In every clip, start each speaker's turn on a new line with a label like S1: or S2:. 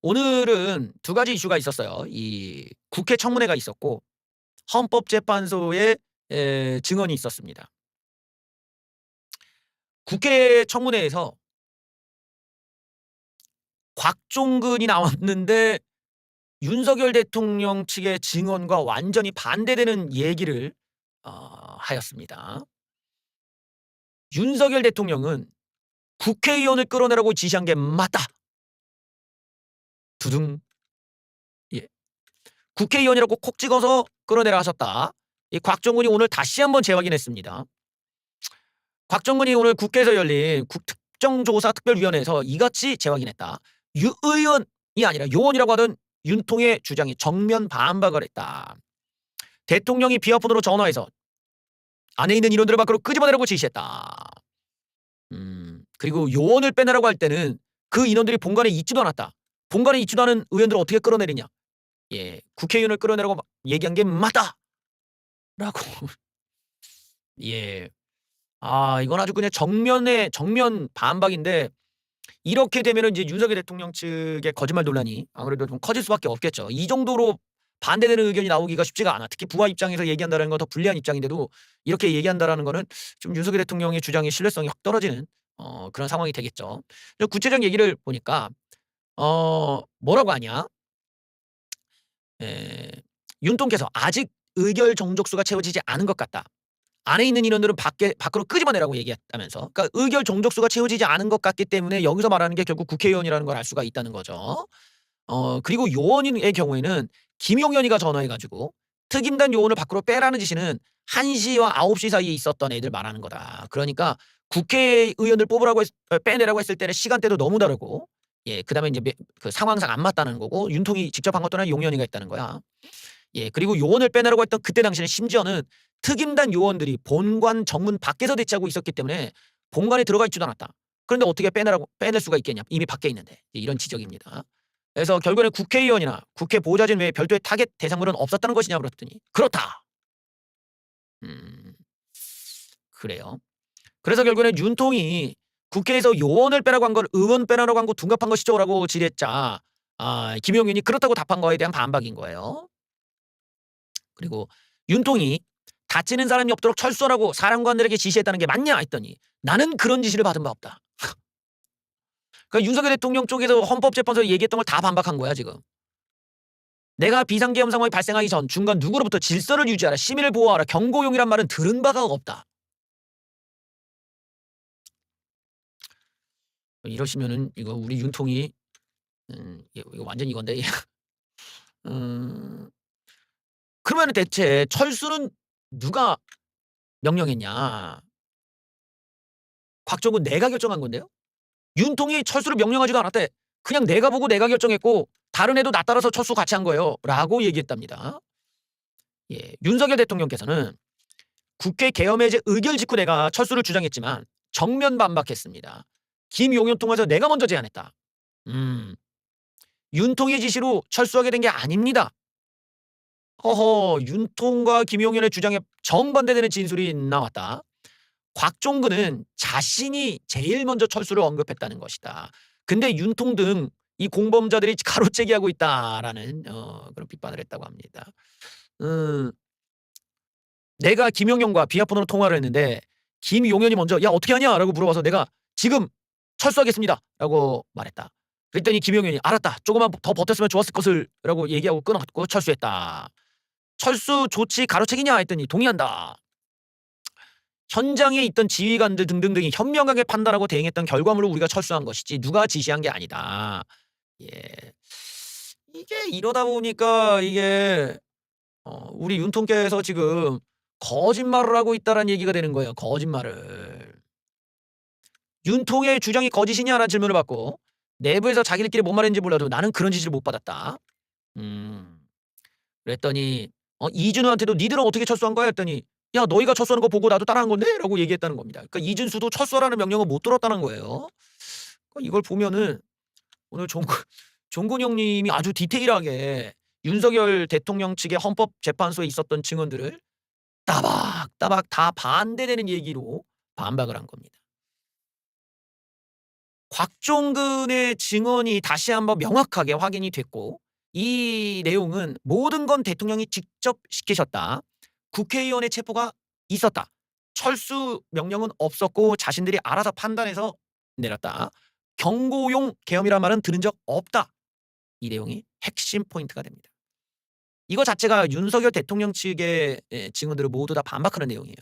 S1: 오늘은 두 가지 이슈가 있었어요. 이 국회 청문회가 있었고 헌법재판소의 증언이 있었습니다. 국회 청문회에서 곽종근이 나왔는데 윤석열 대통령 측의 증언과 완전히 반대되는 얘기를 하였습니다. 윤석열 대통령은 국회의원을 끌어내라고 지시한 게 맞다. 두둥. 예. 국회의원이라고 콕 찍어서 끌어내라 하셨다. 이 곽종근이 오늘 다시 한번 재확인했습니다. 곽종근이 오늘 국회에서 열린 국정조사특별위원회에서 이같이 재확인했다. 유 의원이 아니라 요원이라고 하던 윤통의 주장이 정면 반박을 했다. 대통령이 비화폰으로 전화해서 안에 있는 인원들을 밖으로 끄집어내라고 지시했다. 그리고 요원을 빼내라고 할 때는 그 인원들이 본관에 있지도 않았다. 본관에 있지도 않은 의원들을 어떻게 끌어내리냐. 예, 국회의원을 끌어내라고 얘기한 게 맞다. 라고. 예. 이건 아주 그냥 정면 반박인데 이렇게 되면은 이제 윤석열 대통령 측의 거짓말 논란이 아무래도 좀 커질 수밖에 없겠죠. 이 정도로 반대되는 의견이 나오기가 쉽지가 않아. 특히 부하 입장에서 얘기한다는 건 더 불리한 입장인데도 이렇게 얘기한다라는 거는 좀 윤석열 대통령의 주장의 신뢰성이 확 떨어지는 그런 상황이 되겠죠. 구체적인 얘기를 보니까 뭐라고 하냐? 윤통께서 아직 의결 정족수가 채워지지 않은 것 같다. 안에 있는 인원들은 밖으로 끄집어내라고 얘기했다면서. 그러니까 의결 정족수가 채워지지 않은 것 같기 때문에 여기서 말하는 게 결국 국회의원이라는 걸 알 수가 있다는 거죠. 그리고 요원의 경우에는 김용현이가 전화해 가지고 특임단 요원을 밖으로 빼라는 지시는 1시와 9시 사이에 있었던 애들 말하는 거다. 그러니까 국회의원들 빼내라고 했을 때는 시간대도 너무 다르고 예, 그다음에 이제 그 상황상 안 맞다는 거고 윤통이 직접 한 것도 아니라 용현이가 했다는 거야. 예, 그리고 요원을 빼내라고 했던 그때 당시에는 심지어는 특임단 요원들이 본관 정문 밖에서 대치하고 있었기 때문에 본관에 들어가 있지도 않았다. 그런데 어떻게 빼낼 수가 있겠냐. 이미 밖에 있는데. 이런 지적입니다. 그래서 결국에는 국회의원이나 국회 보좌진 외에 별도의 타겟 대상물은 없었다는 것이냐 그랬더니 그렇다. 그래요. 그래서 결국에는 윤통이 국회에서 요원을 빼라고 한 걸 의원 빼라고 한 거 둔갑한 것이죠라고 질의했자 김용현이 그렇다고 답한 거에 대한 반박인 거예요. 그리고 윤통이 다치는 사람이 없도록 철수하라고 사령관들에게 지시했다는 게 맞냐 했더니 나는 그런 지시를 받은 바 없다. 그러니까 윤석열 대통령 쪽에서 헌법재판소에 얘기했던 걸 다 반박한 거야 지금. 내가 비상계엄 상황이 발생하기 전 중간 누구로부터 질서를 유지하라, 시민을 보호하라, 경고용이란 말은 들은 바가 없다. 이러시면은 이거 우리 윤통이 이거 완전 이건데. 음, 그러면은 대체 철수는 누가 명령했냐? 곽종은 내가 결정한 건데요. 윤통이 철수를 명령하지도 않았대. 그냥 내가 보고 내가 결정했고 다른 애도 나 따라서 철수 같이 한 거예요. 라고 얘기했답니다. 예, 윤석열 대통령께서는 국회 계엄 해제 의결 직후 내가 철수를 주장했지만 정면 반박했습니다. 김용현 통화에서 내가 먼저 제안했다. 윤통의 지시로 철수하게 된 게 아닙니다. 윤통과 김용현의 주장에 정반대되는 진술이 나왔다. 곽종근은 자신이 제일 먼저 철수를 언급했다는 것이다. 근데 윤통 등 이 공범자들이 가로채기하고 있다라는 그런 비판을 했다고 합니다. 내가 김용현과 비하폰으로 통화를 했는데 김용현이 먼저 "야 어떻게 하냐?"라고 물어봐서 내가 "지금 철수하겠습니다."라고 말했다. 그랬더니 김용현이 "알았다. 조금만 더 버텼으면 좋았을 것을."라고 얘기하고 끊었고 철수했다. "철수 조치 가로채기냐?" 했더니 "동의한다." 현장에 있던 지휘관들 등등등이 현명하게 판단하고 대응했던 결과물로 우리가 철수한 것이지 누가 지시한 게 아니다. 예. 이게 이러다 보니까 이게 우리 윤통께서 지금 거짓말을 하고 있다라는 얘기가 되는 거예요. 거짓말을. 윤통의 주장이 거짓이냐라는 질문을 받고 내부에서 자기들끼리 뭔 말했는지 몰라도 나는 그런 지시를 못 받았다. 음. 그랬더니 이준우한테도 "니들은 어떻게 철수한 거야?" 했더니 "야 너희가 철수하는 거 보고 나도 따라한 건데?"라고 얘기했다는 겁니다. 그러니까 이준수도 철수하라는 명령을 못 들었다는 거예요. 그러니까 이걸 보면은 오늘 종근 형님이 아주 디테일하게 윤석열 대통령 측의 헌법재판소에 있었던 증언들을 따박따박 다 반대되는 얘기로 반박을 한 겁니다. 곽종근의 증언이 다시 한번 명확하게 확인이 됐고 이 내용은 모든 건 대통령이 직접 시키셨다. 국회의원의 체포가 있었다. 철수 명령은 없었고 자신들이 알아서 판단해서 내렸다. 경고용 계엄이란 말은 들은 적 없다. 이 내용이 핵심 포인트가 됩니다. 이거 자체가 윤석열 대통령 측의 증언들을 모두 다 반박하는 내용이에요.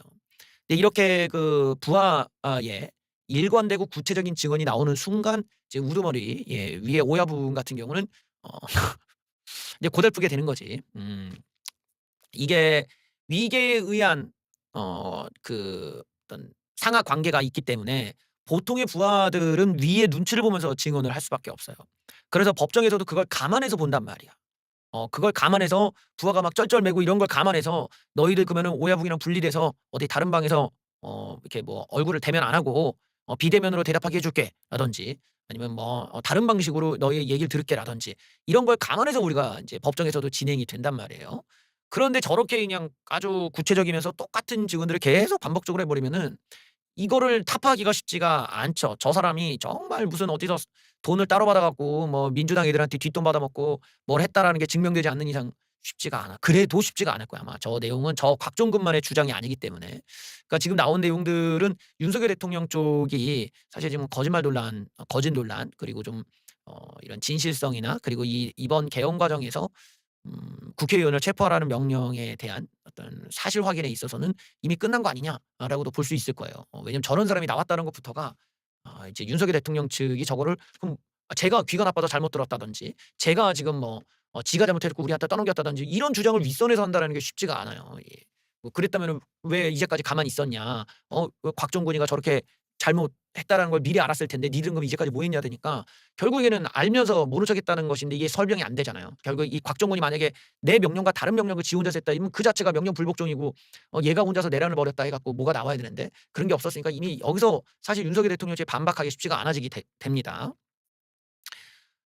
S1: 근데 이렇게 그 부하의 일관되고 구체적인 증언이 나오는 순간 이제 우두머리 위에 오야 부분 같은 경우는 이제 고달프게 되는 거지. 이게 위계에 의한 그 어떤 상하 관계가 있기 때문에 보통의 부하들은 위의 눈치를 보면서 증언을 할 수밖에 없어요. 그래서 법정에서도 그걸 감안해서 본단 말이야. 그걸 감안해서 부하가 막 쩔쩔매고 이런 걸 감안해서 너희들 그러면은 오야붕이랑 분리돼서 어디 다른 방에서 이렇게 뭐 얼굴을 대면 안 하고 비대면으로 대답하게 해줄게 라든지 아니면 뭐 다른 방식으로 너희 얘기를 들을게 라든지 이런 걸 감안해서 우리가 이제 법정에서도 진행이 된단 말이에요. 그런데 저렇게 그냥 아주 구체적이면서 똑같은 증언들을 계속 반복적으로 해버리면은 이거를 타파하기가 쉽지가 않죠. 저 사람이 정말 무슨 어디서 돈을 따로 받아 갖고 뭐 민주당 애들한테 뒷돈 받아 먹고 뭘 했다라는 게 증명되지 않는 이상 쉽지가 않아. 그래도 쉽지가 않을 거야 아마. 저 내용은 저 곽종근만의 주장이 아니기 때문에. 그러니까 지금 나온 내용들은 윤석열 대통령 쪽이 사실 지금 거짓말 논란, 거짓 논란 그리고 좀 이런 진실성이나 그리고 이번 개헌 과정에서 국회의원을 체포하라는 명령에 대한 어떤 사실 확인에 있어서는 이미 끝난 거 아니냐라고도 볼 수 있을 거예요. 왜냐면 저런 사람이 나왔다는 것부터가 이제 윤석열 대통령 측이 저거를 그럼 제가 귀가 나빠서 잘못 들었다든지 제가 지금 뭐 지가 잘못했고 우리한테 떠넘겼다든지 이런 주장을 윗선에서 한다는 게 쉽지가 않아요. 예. 뭐 그랬다면은 왜 이제까지 가만히 있었냐? 왜 곽종근이가 저렇게 잘못했다라는 걸 미리 알았을 텐데 니들은 그럼 이제까지 뭐 했냐 되니까 결국에는 알면서 모른 척했다는 것인데 이게 설명이 안 되잖아요. 결국 이 곽종근이 만약에 내 명령과 다른 명령을 지 혼자서 했다 이러면 그 자체가 명령 불복종이고 얘가 혼자서 내란을 벌였다 해갖고 뭐가 나와야 되는데 그런 게 없었으니까 이미 여기서 사실 윤석열 대통령 측에 반박하기 쉽지가 않아지게 됩니다.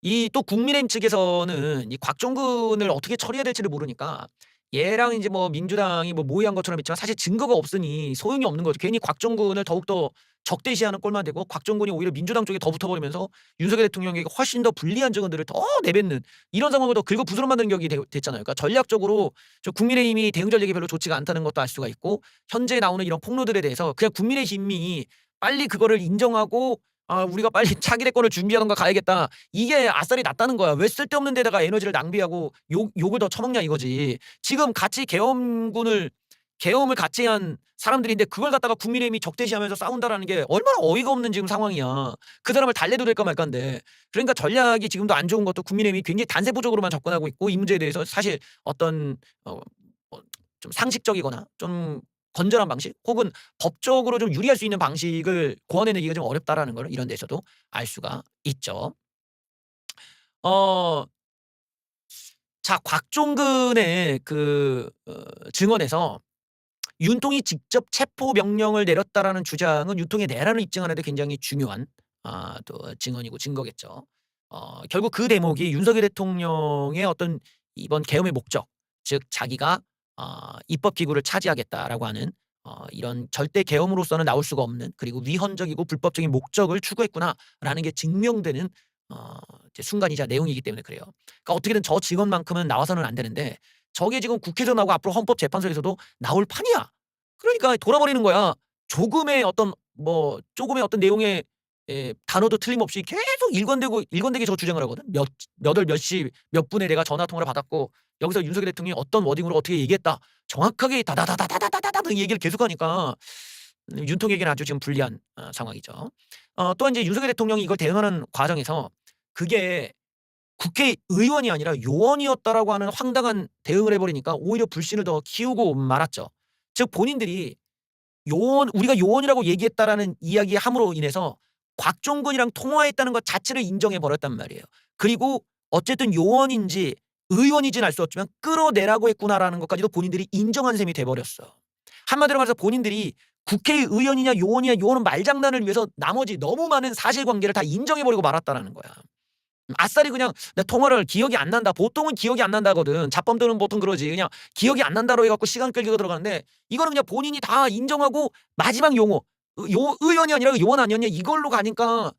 S1: 이 또 국민의힘 측에서는 이 곽종근을 어떻게 처리해야 될지를 모르니까 얘랑 인제 뭐 민주당이 뭐 모의한 것처럼 했지만 사실 증거가 없으니 소용이 없는 거죠. 괜히 곽종근을 더욱더 적대시하는 꼴만 되고 곽종근이 오히려 민주당 쪽에 더 붙어버리면서 윤석열 대통령에게 훨씬 더 불리한 증언들을 더 내뱉는 이런 상황을 더 긁어부스럼 만드는 격이 됐잖아요. 그러니까 전략적으로 저 국민의힘이 대응 전략이 별로 좋지가 않다는 것도 알 수가 있고 현재 나오는 이런 폭로들에 대해서 그냥 국민의힘이 빨리 그거를 인정하고 '아 우리가 빨리 차기 대권을 준비하던가 가야겠다.' 이게 아싸리 낫다는 거야. 왜 쓸데없는 데다가 에너지를 낭비하고 욕을 더 처먹냐 이거지. 지금 같이 계엄을 같이 한 사람들인데 그걸 갖다가 국민의힘이 적대시하면서 싸운다라는 게 얼마나 어이가 없는 지금 상황이야. 그 사람을 달래도 될까 말까인데. 그러니까 전략이 지금도 안 좋은 것도 국민의힘이 굉장히 단세포적으로만 접근하고 있고 이 문제에 대해서 사실 어떤 좀 상식적이거나 좀 건전한 방식 혹은 법적으로 좀 유리할 수 있는 방식을 고안해내기가 좀 어렵다라는 걸 이런 데서도 알 수가 있죠. 어 자 곽종근의 그 증언에서 윤통이 직접 체포 명령을 내렸다라는 주장은 윤통의 내란을 입증하는 데 굉장히 중요한 또 증언이고 증거겠죠. 결국 그 대목이 윤석열 대통령의 어떤 이번 계엄의 목적 즉 자기가 입법 기구를 차지하겠다라고 하는 이런 절대 계엄으로서는 나올 수가 없는 그리고 위헌적이고 불법적인 목적을 추구했구나라는 게 증명되는 이제 순간이자 내용이기 때문에 그래요. 그러니까 어떻게든 저 증언만큼은 나와서는 안 되는데 저게 지금 국회에서 나오고 앞으로 헌법재판소에서도 나올 판이야. 그러니까 돌아버리는 거야. 조금의 어떤 내용의 단어도 틀림없이 계속 일관되게 저 주장을 하거든. 몇 월 몇 시 몇 분에 내가 전화 통화를 받았고 여기서 윤석열 대통령이 어떤 워딩으로 어떻게 얘기했다. 정확하게 다다다다다다다다다 얘기를 계속하니까 윤통에게는 아주 지금 불리한 상황이죠. 또한 이제 윤석열 대통령이 이걸 대응하는 과정에서 그게 국회의원이 아니라 요원이었다라고 하는 황당한 대응을 해 버리니까 오히려 불신을 더 키우고 말았죠. 즉 본인들이 우리가 요원이라고 얘기했다라는 이야기함으로 인해서 곽종근이랑 통화했다는 것 자체를 인정해 버렸단 말이에요. 그리고 어쨌든 요원인지 의원인지는 알 수 없지만 끌어내라고 했구나라는 것까지도 본인들이 인정한 셈이 돼 버렸어. 한마디로 말해서 본인들이 국회의원이냐 요원이냐 요원은 말장난을 위해서 나머지 너무 많은 사실관계를 다 인정해 버리고 말았다라는 거야. 아싸리 그냥 내 통화를 기억이 안 난다. 보통은 기억이 안 난다거든. 잡범들은 보통 그러지. 그냥 기억이 안 난다로 해갖고 시간 끌기가 들어가는데 이거는 그냥 본인이 다 인정하고 마지막 용어 의원이 아니라 요원 아니었냐 이걸로 가니까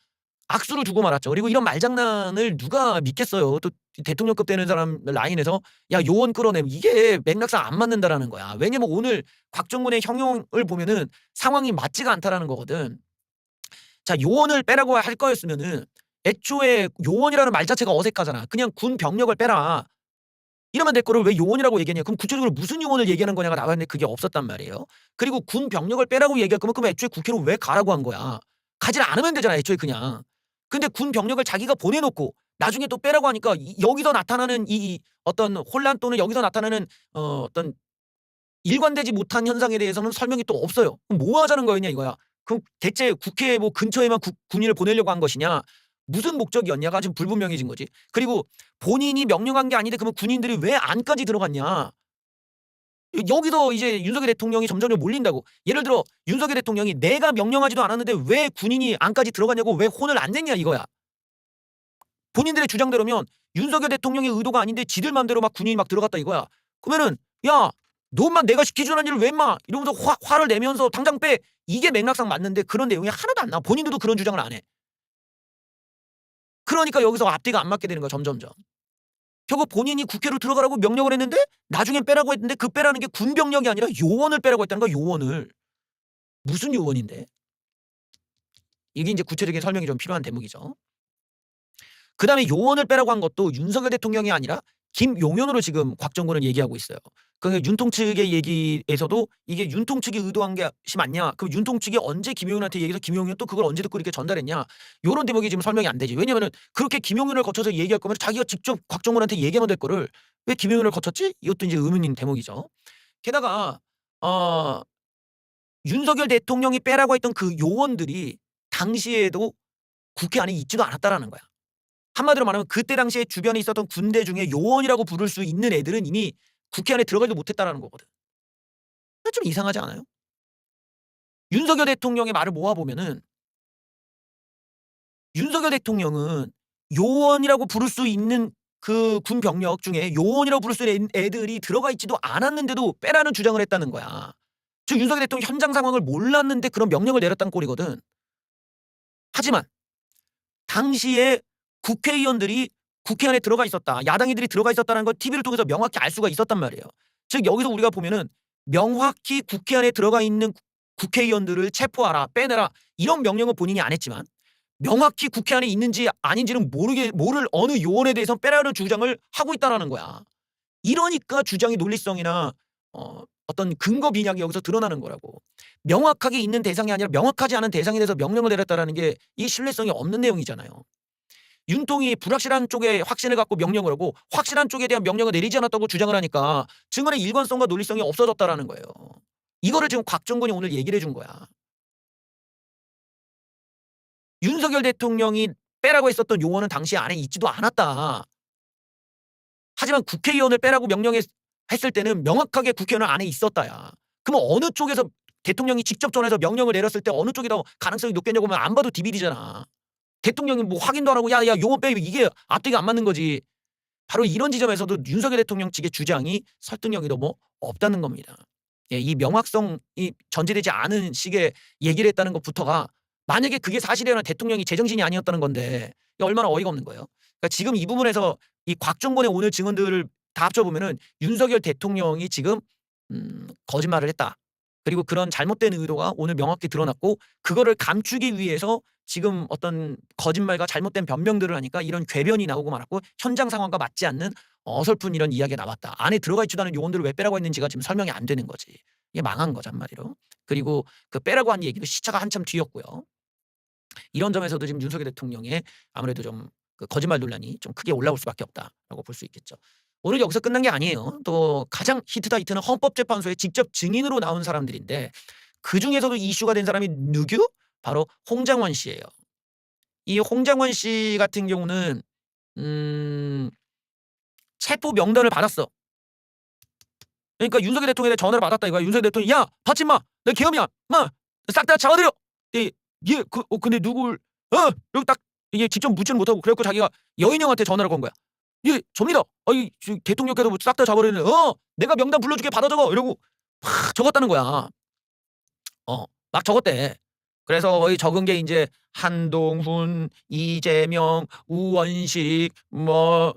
S1: 악수를 주고 말았죠. 그리고 이런 말장난을 누가 믿겠어요. 또 대통령급 되는 사람 라인에서 야 요원 끌어내고 이게 맥락상 안 맞는다라는 거야. 왜냐면 오늘 곽정근의 형용을 보면은 상황이 맞지가 않다라는 거거든. 자 요원을 빼라고 할 거였으면은 애초에 요원이라는 말 자체가 어색하잖아. 그냥 군 병력을 빼라. 이러면 될 거를 왜 요원이라고 얘기하냐. 그럼 구체적으로 무슨 요원을 얘기하는 거냐가 나왔는데 그게 없었단 말이에요. 그리고 군 병력을 빼라고 얘기할 거면 그럼 애초에 국회로 왜 가라고 한 거야. 가지 않으면 되잖아 애초에 그냥. 근데 군 병력을 자기가 보내놓고 나중에 또 빼라고 하니까 여기서 나타나는 이 어떤 혼란 또는 여기서 나타나는 어떤 일관되지 못한 현상에 대해서는 설명이 또 없어요. 그럼 뭐 하자는 거였냐 이거야. 그럼 대체 국회 뭐 근처에만 군인을 보내려고 한 것이냐. 무슨 목적이었냐가 지금 불분명해진 거지. 그리고 본인이 명령한 게 아닌데 그러면 군인들이 왜 안까지 들어갔냐. 여기서 이제 윤석열 대통령이 점점 몰린다고. 예를 들어 윤석열 대통령이 내가 명령하지도 않았는데 왜 군인이 안까지 들어갔냐고 왜 혼을 안 냈냐 이거야. 본인들의 주장대로면 윤석열 대통령의 의도가 아닌데 지들 맘대로 막 군인이 막 들어갔다 이거야. 그러면은 야 너만 내가 시키주는 일을 왜 인마 이러면서 화를 내면서 당장 빼. 이게 맥락상 맞는데 그런 내용이 하나도 안 나와. 본인들도 그런 주장을 안 해. 그러니까 여기서 앞뒤가 안 맞게 되는 거야 점점점. 결국 본인이 국회로 들어가라고 명령을 했는데 나중엔 빼라고 했는데 그 빼라는 게 군병력이 아니라 요원을 빼라고 했다는 거야 요원을. 무슨 요원인데. 이게 이제 구체적인 설명이 좀 필요한 대목이죠. 그다음에 요원을 빼라고 한 것도 윤석열 대통령이 아니라 김용현으로 지금 곽정근은 얘기하고 있어요. 그러니까 윤통 측의 얘기에서도 이게 윤통 측이 의도한 것이 맞냐? 그럼 윤통 측이 언제 김용현한테 얘기해서 김용현 또 그걸 언제 듣고 이렇게 전달했냐? 요런 대목이 지금 설명이 안 되지. 왜냐면은 그렇게 김용현을 거쳐서 얘기할 거면 자기가 직접 곽정근한테 얘기하면 될 거를 왜 김용현을 거쳤지? 이것도 이제 의문인 대목이죠. 게다가 윤석열 대통령이 빼라고 했던 그 요원들이 당시에도 국회 안에 있지도 않았다라는 거야. 한마디로 말하면 그때 당시에 주변에 있었던 군대 중에 요원이라고 부를 수 있는 애들은 이미 국회 안에 들어가지도 못했다라는 거거든. 좀 이상하지 않아요? 윤석열 대통령의 말을 모아보면은 윤석열 대통령은 요원이라고 부를 수 있는 그 군 병력 중에 요원이라고 부를 수 있는 애들이 들어가 있지도 않았는데도 빼라는 주장을 했다는 거야. 즉 윤석열 대통령 현장 상황을 몰랐는데 그런 명령을 내렸다는 꼴이거든. 하지만 당시에 국회의원들이 국회 안에 들어가 있었다. 야당이들이 들어가 있었다는 걸 TV를 통해서 명확히 알 수가 있었단 말이에요. 즉 여기서 우리가 보면은 명확히 국회 안에 들어가 있는 국회의원들을 체포하라, 빼내라 이런 명령은 본인이 안 했지만 명확히 국회 안에 있는지 아닌지는 모를 어느 요원에 대해서 빼라는 주장을 하고 있다라는 거야. 이러니까 주장의 논리성이나 어떤 근거 빈약이 여기서 드러나는 거라고. 명확하게 있는 대상이 아니라 명확하지 않은 대상에 대해서 명령을 내렸다라는 게 이 신뢰성이 없는 내용이잖아요. 윤통이 불확실한 쪽에 확신을 갖고 명령을 하고 확실한 쪽에 대한 명령을 내리지 않았다고 주장을 하니까 증언의 일관성과 논리성이 없어졌다라는 거예요. 이거를 지금 곽정근이 오늘 얘기를 해준 거야. 윤석열 대통령이 빼라고 했었던 요원은 당시 안에 있지도 않았다. 하지만 국회의원을 빼라고 명령했을 때는 명확하게 국회의원 안에 있었다야. 그럼 어느 쪽에서 대통령이 직접 전해서 명령을 내렸을 때 어느 쪽이 더 가능성이 높겠냐고 하면 안 봐도 디비리잖아. 대통령이 뭐 확인도 안 하고 야 요원 빼 이게 앞뒤가 안 맞는 거지. 바로 이런 지점에서도 윤석열 대통령 측의 주장이 설득력이 너무 없다는 겁니다. 예, 이 명확성이 전제되지 않은 식의 얘기를 했다는 것부터가 만약에 그게 사실이라면 대통령이 제정신이 아니었다는 건데 얼마나 어이가 없는 거예요. 그러니까 지금 이 부분에서 이 곽정근의 오늘 증언들을 다 합쳐보면은 윤석열 대통령이 지금 거짓말을 했다. 그리고 그런 잘못된 의도가 오늘 명확히 드러났고 그거를 감추기 위해서 지금 어떤 거짓말과 잘못된 변명들을 하니까 이런 궤변이 나오고 말았고 현장 상황과 맞지 않는 어설픈 이런 이야기가 나왔다. 안에 들어가 있지도 않은 요원들을 왜 빼라고 했는지가 지금 설명이 안 되는 거지. 이게 망한 거죠 한마디로. 그리고 그 빼라고 한 얘기도 시차가 한참 뒤였고요. 이런 점에서도 지금 윤석열 대통령의 아무래도 좀 그 거짓말 논란이 좀 크게 올라올 수밖에 없다라고 볼 수 있겠죠. 오늘 여기서 끝난 게 아니에요. 또 가장 히트다 히트는 헌법재판소에 직접 증인으로 나온 사람들인데 그중에서도 이슈가 된 사람이 누구? 바로 홍장원 씨예요. 이 홍장원 씨 같은 경우는 체포 명단을 받았어. 그러니까 윤석열 대통령의 전화를 받았다 이거야. 윤석열 대통령이 야 받지 마. 내 계엄이야. 마 싹 다 잡아들여. 근데 누굴 여기 딱 이게 직접 묻지는 못하고 그래갖고 자기가 여인형한테 전화를 건 거야. 예 접니다. 대통령께서 뭐 싹 다 잡아버리네. 내가 명단 불러줄게 받아 적어 이러고 막 적었다는 거야. 막 적었대. 그래서 거의 적은 게 인제 한동훈, 이재명, 우원식 뭐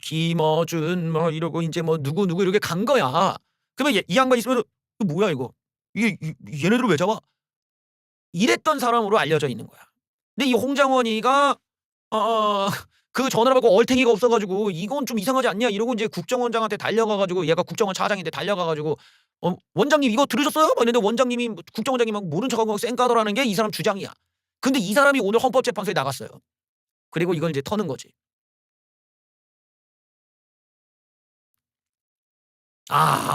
S1: 김어준 뭐 이러고 인제 뭐 누구 이렇게 간 거야. 그러면 이 양반 있으면은 '이거 뭐야 이거? 이게 얘네들을 왜 잡아?' 이랬던 사람으로 알려져 있는 거야. 근데 이 홍장원이가 그 전화를 받고 얼탱이가 없어 가지고 "이건 좀 이상하지 않냐?" 이러고 인제 국정원장한테 달려가 가지고, 얘가 국정원 차장인데 달려가 가지고 "원장님 이거 들으셨어요?" 막 이랬는데 원장님이 국정원장이 막 모른 척하고 쌩까더라는 게 이 사람 주장이야. 근데 이 사람이 오늘 헌법재판소에 나갔어요. 그리고 이걸 이제 터는 거지.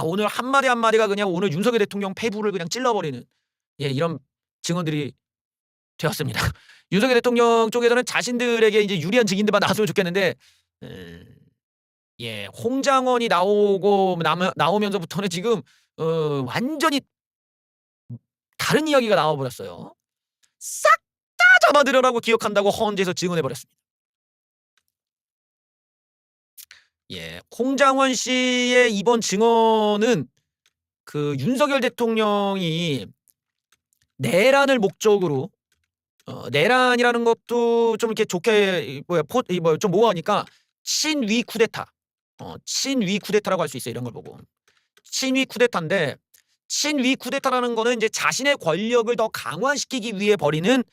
S1: 오늘 한마디 한마디가 그냥 오늘 윤석열 대통령 폐부를 그냥 찔러버리는, 예, 이런 증언들이 되었습니다. 윤석열 대통령 쪽에서는 자신들에게 이제 유리한 증인들만 나왔으면 좋겠는데, 음 예, 홍장원이 나오면서부터는 지금 완전히 다른 이야기가 나와 버렸어요. 싹 다 잡아들여라고 기억한다고 헌재에서 증언해 버렸습니다. 예. 홍장원 씨의 이번 증언은 그 윤석열 대통령이 내란을 목적으로, 내란이라는 것도 좀 이렇게 좋게 좀 모호하니까 친위 쿠데타, 친위 쿠데타라고 할 수 있어요, 이런 걸 보고. 친위 쿠데타인데, 친위 쿠데타라는 거는 이제 자신의 권력을 더 강화시키기 위해 벌이는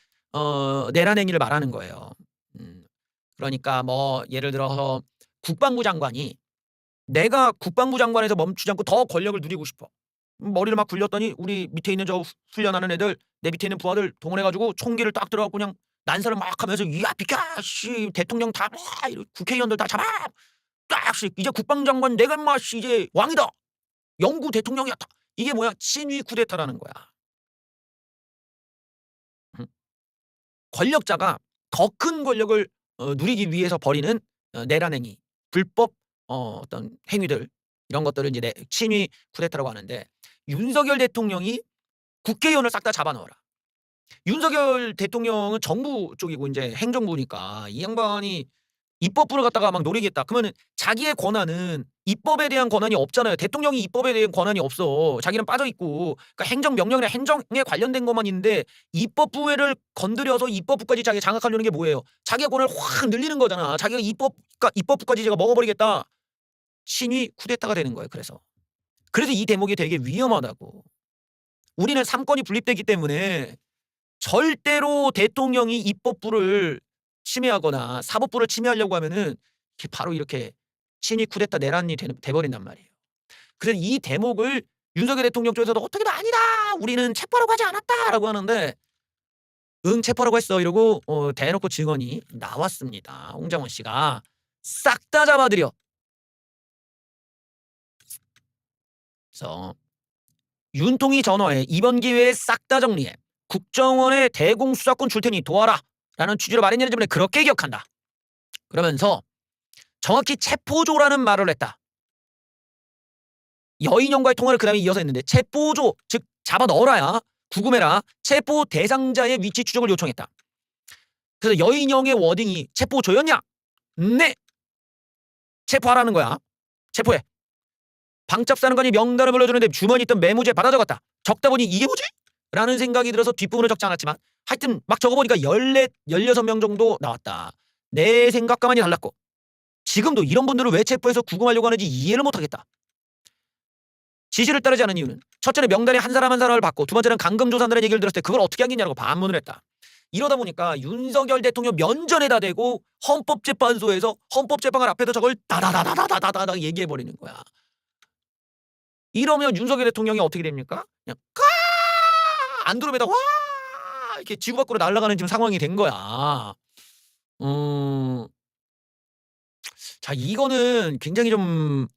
S1: 내란 행위를 말하는 거예요. 음. 그러니까 뭐 예를 들어서 국방부 장관이 '내가 국방부 장관에서 멈추지 않고 더 권력을 누리고 싶어.' 머리를 막 굴렸더니 우리 밑에 있는 저 훈련하는 애들, 내 밑에 있는 부하들 동원해 가지고 총기를 딱 들어 갖고 그냥 난사를 막 하면서 "야 비켜. 씨 대통령 잡아. 국회의원들 다 잡아. 쫙씩 이제 국방장관 내가 인마 씨 이제 왕이다. 영구 대통령이었다." 이게 뭐야? 친위 쿠데타라는 거야. 음. 권력자가 더 큰 권력을 누리기 위해서 벌이는 내란 행위, 불법 어떤 행위들, 이런 것들을 이제 친위 쿠데타라고 하는데, 윤석열 대통령이 국회의원을 싹 다 잡아 넣어라. 윤석열 대통령은 정부 쪽이고 인제 행정부니까 이 양반이 입법부를 갖다가 막 노리겠다. 그러면은 자기의 권한은 입법에 대한 권한이 없잖아요. 대통령이 입법에 대한 권한이 없어. 자기는 빠져 있고. 그러니까 행정명령이나 행정에 관련된 것만 있는데 입법부를 건드려서 입법부까지 자기가 장악하려는 게 뭐예요? 자기의 권한을 확 늘리는 거잖아. 자기가 입법부까지 제가 먹어버리겠다. 친위 쿠데타가 되는 거예요, 그래서. 그래서 이 대목이 되게 위험하다고. 우리는 삼권이 분립되기 때문에 절대로 대통령이 입법부를 침해하거나 사법부를 침해하려고 하면은 이게 바로 이렇게 친위 쿠데타 내란이 돼 버린단 말이에요. 그래서 이 대목을 윤석열 대통령 쪽에서도 "어떻게도 아니다. 우리는 체포하라고 하지 않았다."라고 하는데 "응, 체포하라고 했어." 이러고 대놓고 증언이 나왔습니다. 홍장원 씨가 싹 다 잡아들여. 그래서 "윤통이 전화해. 이번 기회에 싹 다 정리해. 국정원에 대공수사권 줄 테니 도와라."라는 취지로 말했냐는 질문에 "그렇게 기억한다." 그러면서 정확히 체포조라는 말을 했다. 여인형과의 통화를 그다음에 이어서 했는데 체포조, 즉 잡아 넣어라야, 구금해라, 체포 대상자의 위치 추적을 요청했다. 그래서 여인형의 워딩이 "체포조였냐?" "네." "체포하라는 거야. 체포해." 방첩사령관이 명단을 불러주는데 주머니에 있던 메모지에 받아 적었다. 적다 보니 '이게 뭐지?' 라는 생각이 들어서 뒷부분을 적지 않았지만 하여튼 막 적어 보니까 14, 16명 정도 나왔다. 내 생각과만이 달랐고 지금도 이런 분들을 왜 체포해서 구금하려고 하는지 이해를 못 하겠다. 지시를 따르지 않은 이유는 첫째는 명단에 한 사람 한 사람을 받고, 두 번째는 감금조사한다는 얘기를 들었을 때 그걸 어떻게 하겠냐고 반문을 했다. 이러다 보니까 윤석열 대통령 면전에다 대고 헌법재판소에서 헌법재판관 앞에서 저걸 다다다다다다다다 얘기해 버리는 거야. 이러면 윤석열 대통령이 어떻게 됩니까? 그냥 안드로메다 와 이렇게 지구 밖으로 날아가는 지금 상황이 된 거야. 음. 자, 이거는 굉장히 좀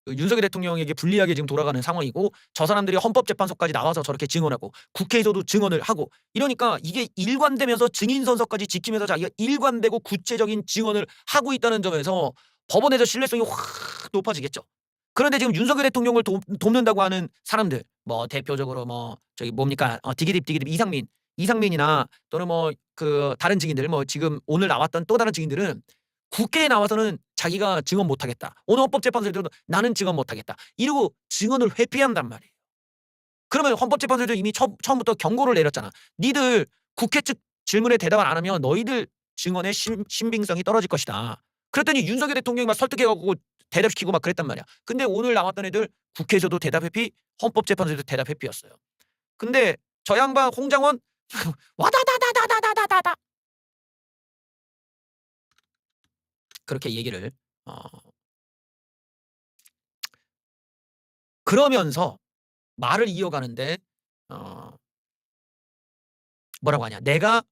S1: 윤석열 대통령에게 불리하게 지금 돌아가는 상황이고, 저 사람들이 헌법재판소까지 나와서 저렇게 증언하고 국회에서도 증언을 하고 이러니까 이게 일관되면서 증인 선서까지 지키면서 자기가 일관되고 구체적인 증언을 하고 있다는 점에서 법원에서 신뢰성이 확 높아지겠죠. 그런데 지금 윤석열 대통령을 돕는다고 하는 사람들, 뭐 대표적으로 뭐 저기 뭡니까? 디기딥 이상민이나 또는 뭐 그 다른 증인들, 뭐 지금 오늘 나왔던 또 다른 증인들은 국회에 나와서는 자기가 증언 못 하겠다. 오늘 헌법재판소에 들어도 나는 증언 못 하겠다. 이러고 증언을 회피한단 말이에요. 그러면 헌법재판소에서 이미 처음부터 경고를 내렸잖아. 니들 국회 측 질문에 대답을 안 하면 너희들 증언의 신빙성이 떨어질 것이다. 그랬더니 윤석열 대통령이 막 설득해갖고 대답시키고 막 그랬단 말이야. 근데 오늘 나왔던 애들 국회에서도 대답 회피, 헌법재판소에도 대답 회피였어요. 근데 저 양반 홍장원 와다다다다다다다다 그렇게 얘기를 그러면서 말을 이어가는데 뭐라고 하냐. 내가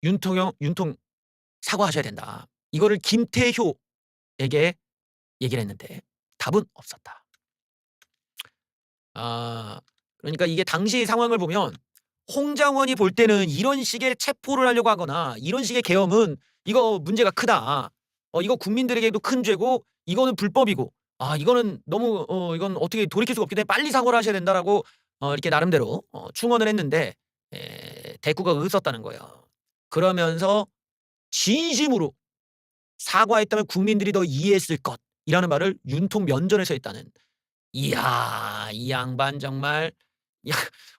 S1: 윤통 사과하셔야 된다. 이거를 김태효에게 얘기를 했는데 답은 없었다. 그러니까 이게 당시 상황을 보면 홍장원이 볼 때는 이런 식의 체포를 하려고 하거나 이런 식의 계엄은 이거 문제가 크다. 이거 국민들에게도 큰 죄고 이거는 불법이고 이거는 너무 이건 어떻게 돌이킬 수가 없기 때문에 빨리 사과를 하셔야 된다라고 이렇게 나름대로 충언을 했는데 대꾸가 없었다는 거예요. 그러면서 진심으로 사과했다면 국민들이 더 이해했을 것이라는 말을 윤통 면전에서 했다는. 이야, 이 양반 정말 야,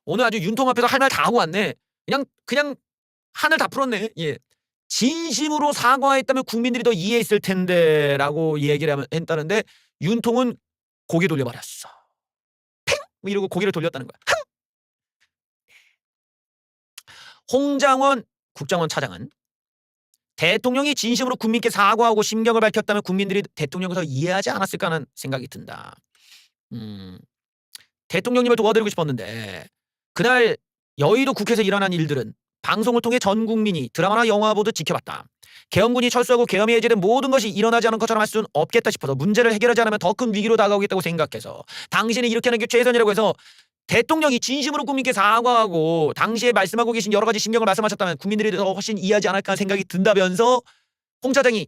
S1: 오늘 아주 윤통 앞에서 할 말 다 하고 왔네. 그냥 하늘 다 풀었네. 예. 진심으로 사과했다면 국민들이 더 이해했을 텐데라고 얘기를 했다는데 윤통은 고개 돌려버렸어. 팽! 이러고 고개를 돌렸다는 거야. 홍장원 국정원 차장은 대통령이 진심으로 국민께 사과하고 심경을 밝혔다면 국민들이 대통령을 더 이해하지 않았을까 하는 생각이 든다. 대통령님을 도와드리고 싶었는데 그날 여의도 국회에서 일어난 일들은 방송을 통해 전 국민이 드라마나 영화 보듯 지켜봤다. 계엄군이 철수하고 계엄이 해제된 모든 것이 일어나지 않은 것처럼 할 수는 없겠다 싶어서 문제를 해결하지 않으면 더 큰 위기로 다가오겠다고 생각해서 당신이 이렇게 하는 게 최선이라고 해서 대통령이 진심으로 국민께 사과하고 당시에 말씀하고 계신 여러 가지 심경을 말씀하셨다면 국민들이 더 훨씬 이해하지 않을까 하는 생각이 든다면서 홍 차장이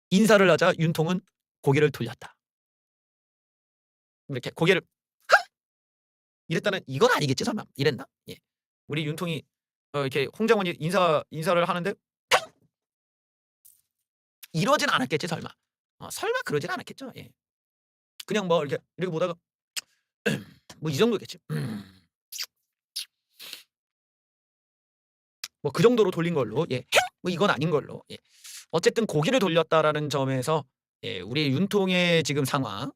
S1: 인사를 하자 윤통은 고개를 돌렸다. 이렇게 고개를 이랬다는 이건 아니겠지 설마 이랬나? 예. 우리 윤통이 이렇게 홍장원이 인사를 하는데 이러진 않았겠지 설마. 설마 그러진 않았겠죠. 예. 그냥 뭐 이렇게 보다가 뭐 이 정도겠지. 뭐 그 정도로 돌린 걸로. 예. 뭐 이건 아닌 걸로. 예. 어쨌든 고개를 돌렸다라는 점에서 예, 우리 윤통의 지금 상황,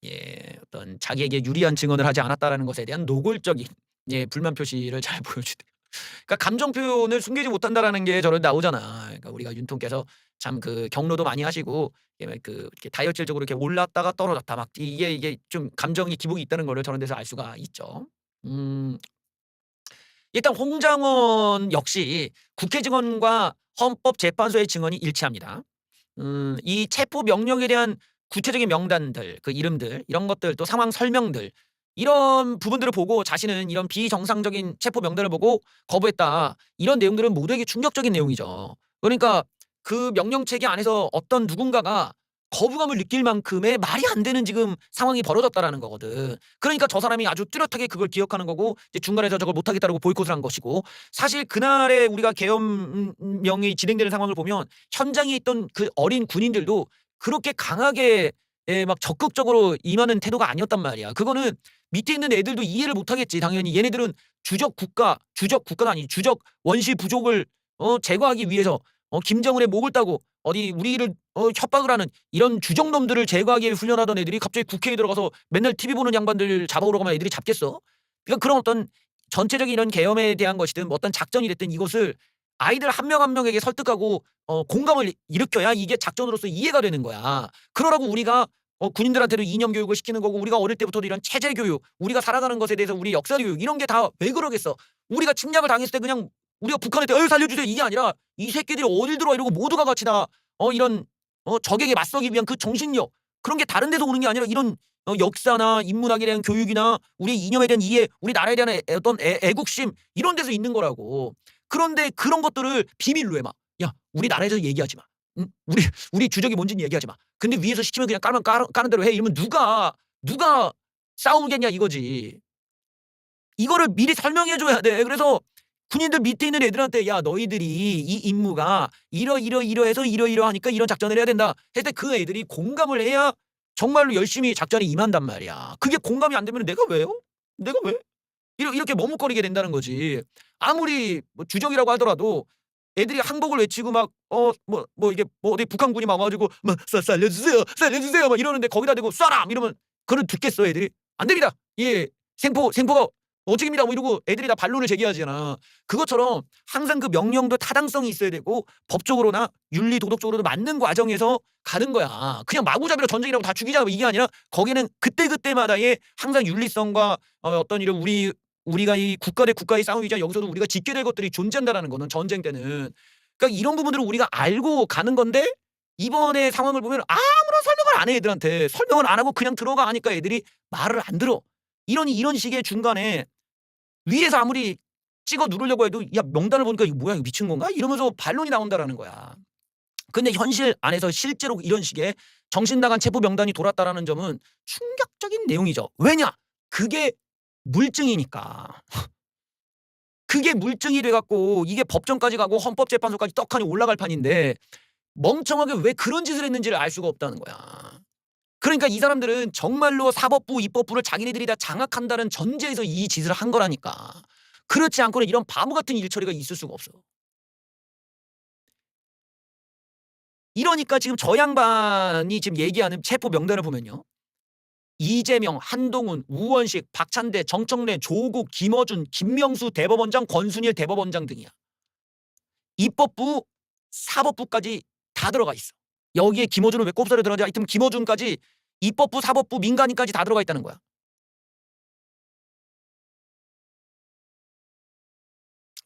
S1: 예, 어떤 자기에게 유리한 증언을 하지 않았다라는 것에 대한 노골적인 예, 불만 표시를 잘 보여주대요. 그러니까 감정 표현을 숨기지 못한다라는 게 저런 나오잖아. 그러니까 우리가 윤통께서 참 그 경로도 많이 하시고 이렇게 다혈질적으로 이렇게 올랐다가 떨어졌다 막 이게 좀 감정이 기복이 있다는 거를 저런 데서 알 수가 있죠. 일단 홍장원 역시 국회 증언과 헌법재판소의 증언이 일치합니다. 이 체포 명령에 대한 구체적인 명단들, 그 이름들, 이런 것들, 또 상황 설명들, 이런 부분들을 보고 자신은 이런 비정상적인 체포 명단을 보고 거부했다. 이런 내용들은 모두에게 충격적인 내용이죠. 그러니까 그 명령 체계 안에서 어떤 누군가가 거부감을 느낄 만큼의 말이 안 되는 지금 상황이 벌어졌다라는 거거든. 그러니까 저 사람이 아주 뚜렷하게 그걸 기억하는 거고 이제 중간에서 저걸 못하겠다라고 보이콧을 한 것이고 사실 그날에 우리가 계엄령이 진행되는 상황을 보면 현장에 있던 그 어린 군인들도 그렇게 강하게 막 적극적으로 임하는 태도가 아니었단 말이야. 그거는 밑에 있는 애들도 이해를 못하겠지. 당연히 얘네들은 주적 국가가 아니 주적 원시 부족을 제거하기 위해서 김정은의 목을 따고 어디 우리를 협박을 하는 이런 주적놈들을 제거하기 위해 훈련하던 애들이 갑자기 국회에 들어가서 맨날 TV 보는 양반들 잡아오러 가면 애들이 잡겠어? 그러니까 그런 어떤 전체적인 이런 계엄에 대한 것이든 뭐 어떤 작전이 됐든 이것을 아이들 한 명 한 명에게 설득하고 공감을 일으켜야 이게 작전으로서 이해가 되는 거야. 그러라고 우리가 군인들한테도 이념 교육을 시키는 거고 우리가 어릴 때부터도 이런 체제 교육, 우리가 살아가는 것에 대해서 우리 역사 교육 이런 게 다 왜 그러겠어? 우리가 침략을 당했을 때 그냥 우리가 북한한테 살려주세요 이게 아니라 이 새끼들이 어딜 들어와 이러고 모두가 같이 다 이런 적에게 맞서기 위한 그 정신력 그런 게 다른 데서 오는 게 아니라 이런 역사나 인문학에 대한 교육이나 우리의 이념에 대한 이해, 우리 나라에 대한 어떤 애국심 이런 데서 있는 거라고. 그런데 그런 것들을 비밀로 해 막. 야, 우리 나라에서 얘기하지 마. 응? 우리 주적이 뭔지는 얘기하지 마. 근데 위에서 시키면 그냥 까는 대로 해. 이러면 누가 싸우겠냐 이거지. 이거를 미리 설명해 줘야 돼. 그래서 군인들 밑에 있는 애들한테 야 너희들이 이 임무가 이러해서 이러하니까 이런 작전을 해야 된다. 했을 때 그 애들이 공감을 해야 정말로 열심히 작전에 임한단 말이야. 그게 공감이 안 되면 내가 왜요? 내가 왜? 이렇게 머뭇거리게 된다는 거지. 아무리 뭐 주적이라고 하더라도 애들이 항복을 외치고 막 이게 어디 북한군이 막 와가지고 막 살려주세요, 살려주세요 막 이러는데 거기다 대고 쏴라 이러면 그걸 듣겠어 애들이? 안 됩니다. 예, 생포가 어직입니다. 뭐 이러고 애들이 다 반론을 제기하잖아. 그것처럼 항상 그 명령도 타당성이 있어야 되고 법적으로나 윤리 도덕적으로도 맞는 과정에서 가는 거야. 그냥 마구잡이로 전쟁이라고 다 죽이자 이게 아니라 거기는 그때그때마다의 항상 윤리성과 어떤 이런 우리가 이 국가 대 국가의 싸움이자 여기서도 우리가 지켜야 될 것들이 존재한다라는 거는 전쟁 때는. 그러니까 이런 부분들을 우리가 알고 가는 건데 이번에 상황을 보면 아무런 설명을 안 해 애들한테. 설명을 안 하고 그냥 들어가 하니까 애들이 말을 안 들어. 이런 식의 중간에 위에서 아무리 찍어 누르려고 해도 야 명단을 보니까 이거 뭐야 이거 미친 건가? 이러면서 반론이 나온다라는 거야. 근데 현실 안에서 실제로 이런 식의 정신 나간 체포 명단이 돌았다라는 점은 충격적인 내용이죠. 왜냐? 그게 물증이니까. 그게 물증이 돼 갖고 이게 법정까지 가고 헌법재판소까지 떡하니 올라갈 판인데 멍청하게 왜 그런 짓을 했는지를 알 수가 없다는 거야. 그러니까 이 사람들은 정말로 사법부, 입법부를 자기네들이 다 장악한다는 전제에서 이 짓을 한 거라니까. 그렇지 않고는 이런 바보 같은 일처리가 있을 수가 없어. 이러니까 지금 저 양반이 지금 얘기하는 체포 명단을 보면요. 이재명, 한동훈, 우원식, 박찬대, 정청래, 조국, 김어준, 김명수 대법원장, 권순일 대법원장 등이야. 입법부, 사법부까지 다 들어가 있어. 여기에 김어준은 왜 꼽사를 들어가지? 하여튼 김어준까지 입법부, 사법부, 민간인까지 다 들어가 있다는 거야.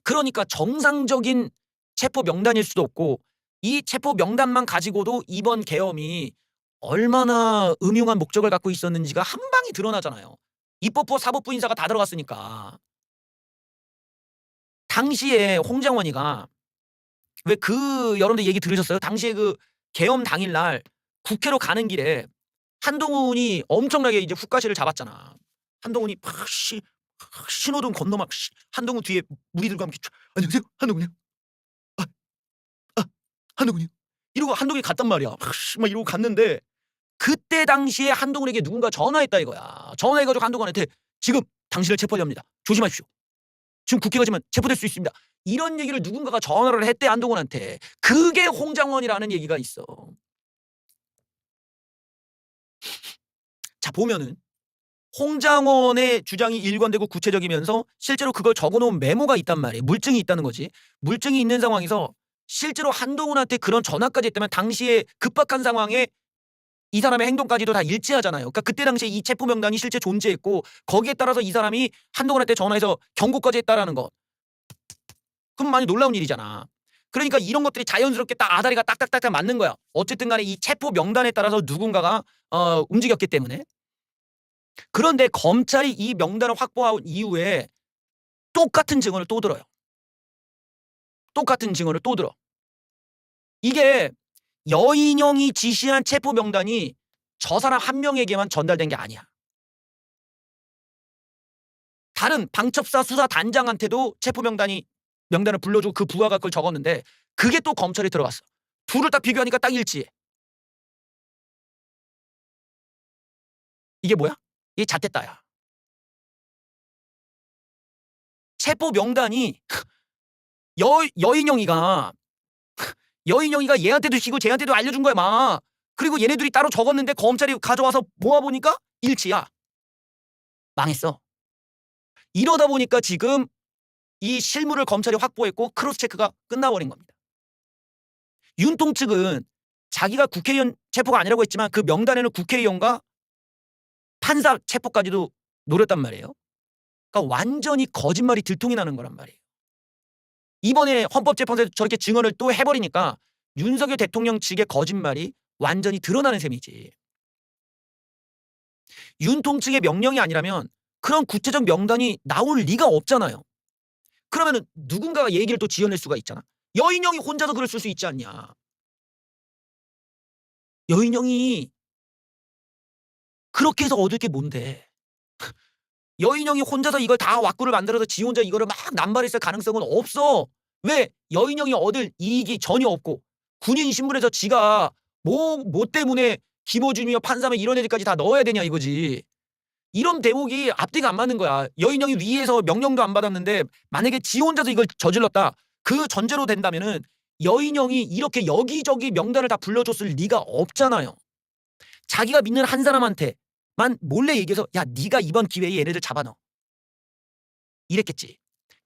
S1: 그러니까 정상적인 체포 명단일 수도 없고 이 체포 명단만 가지고도 이번 계엄이 얼마나 음흉한 목적을 갖고 있었는지가 한 방에 드러나잖아요. 입법부, 사법부 인사가 다 들어갔으니까. 당시에 홍장원이가 왜 여러분들 얘기 들으셨어요? 당시에 그 계엄 당일날 국회로 가는 길에 한동훈이 엄청나게 이제 훅가시를 잡았잖아. 한동훈이 팍 신호등 건너 막 한동훈 뒤에 무리들과 함께 안녕하세요 한동훈이요. 한동훈이요. 이러고 한동훈이 갔단 말이야. 막 이러고 갔는데 그때 당시에 한동훈에게 누군가 전화했다 이거야. 전화해가지고 한동훈한테 지금 당신을 체포합니다. 조심하십시오. 지금 국회 가지만 체포될 수 있습니다. 이런 얘기를 누군가가 전화를 했대 한동훈한테. 그게 홍장원이라는 얘기가 있어. 자 보면은 홍장원의 주장이 일관되고 구체적이면서 실제로 그걸 적어놓은 메모가 있단 말이에요. 물증이 있다는 거지. 물증이 있는 상황에서 실제로 한동훈한테 그런 전화까지 했다면 당시에 급박한 상황에 이 사람의 행동까지도 다 일치하잖아요. 그러니까 그때 당시에 이 체포 명단이 실제 존재했고 거기에 따라서 이 사람이 한동훈한테 전화해서 경고까지 했다라는 것. 그럼 많이 놀라운 일이잖아. 그러니까 이런 것들이 자연스럽게 딱 아다리가 딱딱딱 맞는 거야. 어쨌든 간에 이 체포 명단에 따라서 누군가가 움직였기 때문에. 그런데 검찰이 이 명단을 확보한 이후에 똑같은 증언을 또 들어요. 똑같은 증언을 또 들어. 이게 여인영이 지시한 체포 명단이 저 사람 한 명에게만 전달된 게 아니야. 다른 방첩사 수사단장한테도 체포 명단을 불러주고 그 부하가 그걸 적었는데 그게 또 검찰에 들어갔어. 둘을 딱 비교하니까 딱 일치해. 이게 뭐야? 이게 잣됐다야. 체포 명단이 여인영이가 얘한테도 시고 쟤한테도 알려준 거야 막. 그리고 얘네들이 따로 적었는데 검찰이 가져와서 모아보니까 일치야. 망했어. 이러다 보니까 지금 이 실물을 검찰이 확보했고 크로스 체크가 끝나버린 겁니다. 윤통 측은 자기가 국회의원 체포가 아니라고 했지만 그 명단에는 국회의원과 판사 체포까지도 노렸단 말이에요. 그러니까 완전히 거짓말이 들통이 나는 거란 말이에요. 이번에 헌법재판소에서 저렇게 증언을 또 해버리니까 윤석열 대통령 측의 거짓말이 완전히 드러나는 셈이지. 윤통 측의 명령이 아니라면 그런 구체적 명단이 나올 리가 없잖아요. 그러면은 누군가가 얘기를 또 지어낼 수가 있잖아. 여인영이 혼자서 글을 쓸 수 있지 않냐. 여인영이 그렇게 해서 얻을 게 뭔데. 여인영이 혼자서 이걸 다 왁구를 만들어서 지 혼자 이거를 막 남발했을 가능성은 없어. 왜? 여인영이 얻을 이익이 전혀 없고 군인 신분에서 지가 뭐 때문에 김어준이며 판사며 이런 애들까지 다 넣어야 되냐 이거지. 이런 대목이 앞뒤가 안 맞는 거야. 여인형이 위에서 명령도 안 받았는데 만약에 지 혼자서 이걸 저질렀다. 그 전제로 된다면은 여인형이 이렇게 여기저기 명단을 다 불러줬을 리가 없잖아요. 자기가 믿는 한 사람한테만 몰래 얘기해서 야 네가 이번 기회에 얘네들 잡아넣어. 이랬겠지.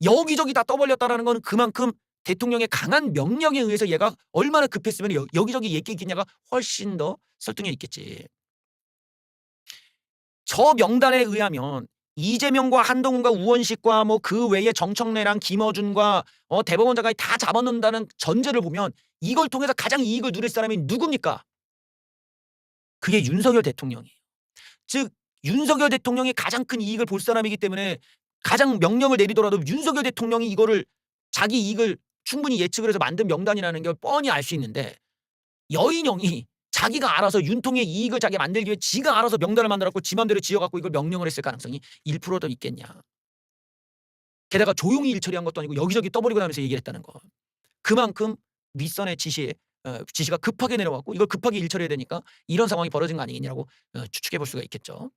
S1: 여기저기 다 떠벌렸다라는 건 그만큼 대통령의 강한 명령에 의해서 얘가 얼마나 급했으면 여기저기 얘기했겠냐가 훨씬 더 설득력 있겠지. 저 명단에 의하면 이재명과 한동훈과 우원식과 뭐 그 외에 정청래랑 김어준과 대법원 장관이 다 잡아놓는다는 전제를 보면 이걸 통해서 가장 이익을 누릴 사람이 누굽니까? 그게 윤석열 대통령이에요. 즉 윤석열 대통령이 가장 큰 이익을 볼 사람이기 때문에 가장 명령을 내리더라도 윤석열 대통령이 이거를 자기 이익을 충분히 예측을 해서 만든 명단이라는 걸 뻔히 알 수 있는데 여인형이 자기가 알아서 윤통의 이익을 자기가 만들기 위해 지가 알아서 명단을 만들었고 지 맘대로 지어갖고 이걸 명령을 했을 가능성이 1%도 있겠냐. 게다가 조용히 일 처리한 것도 아니고 여기저기 떠버리고 나면서 얘기를 했다는 거. 그만큼 윗선의 지시가 급하게 내려왔고 이걸 급하게 일 처리해야 되니까 이런 상황이 벌어진 거 아니겠냐라고 추측해 볼 수가 있겠죠.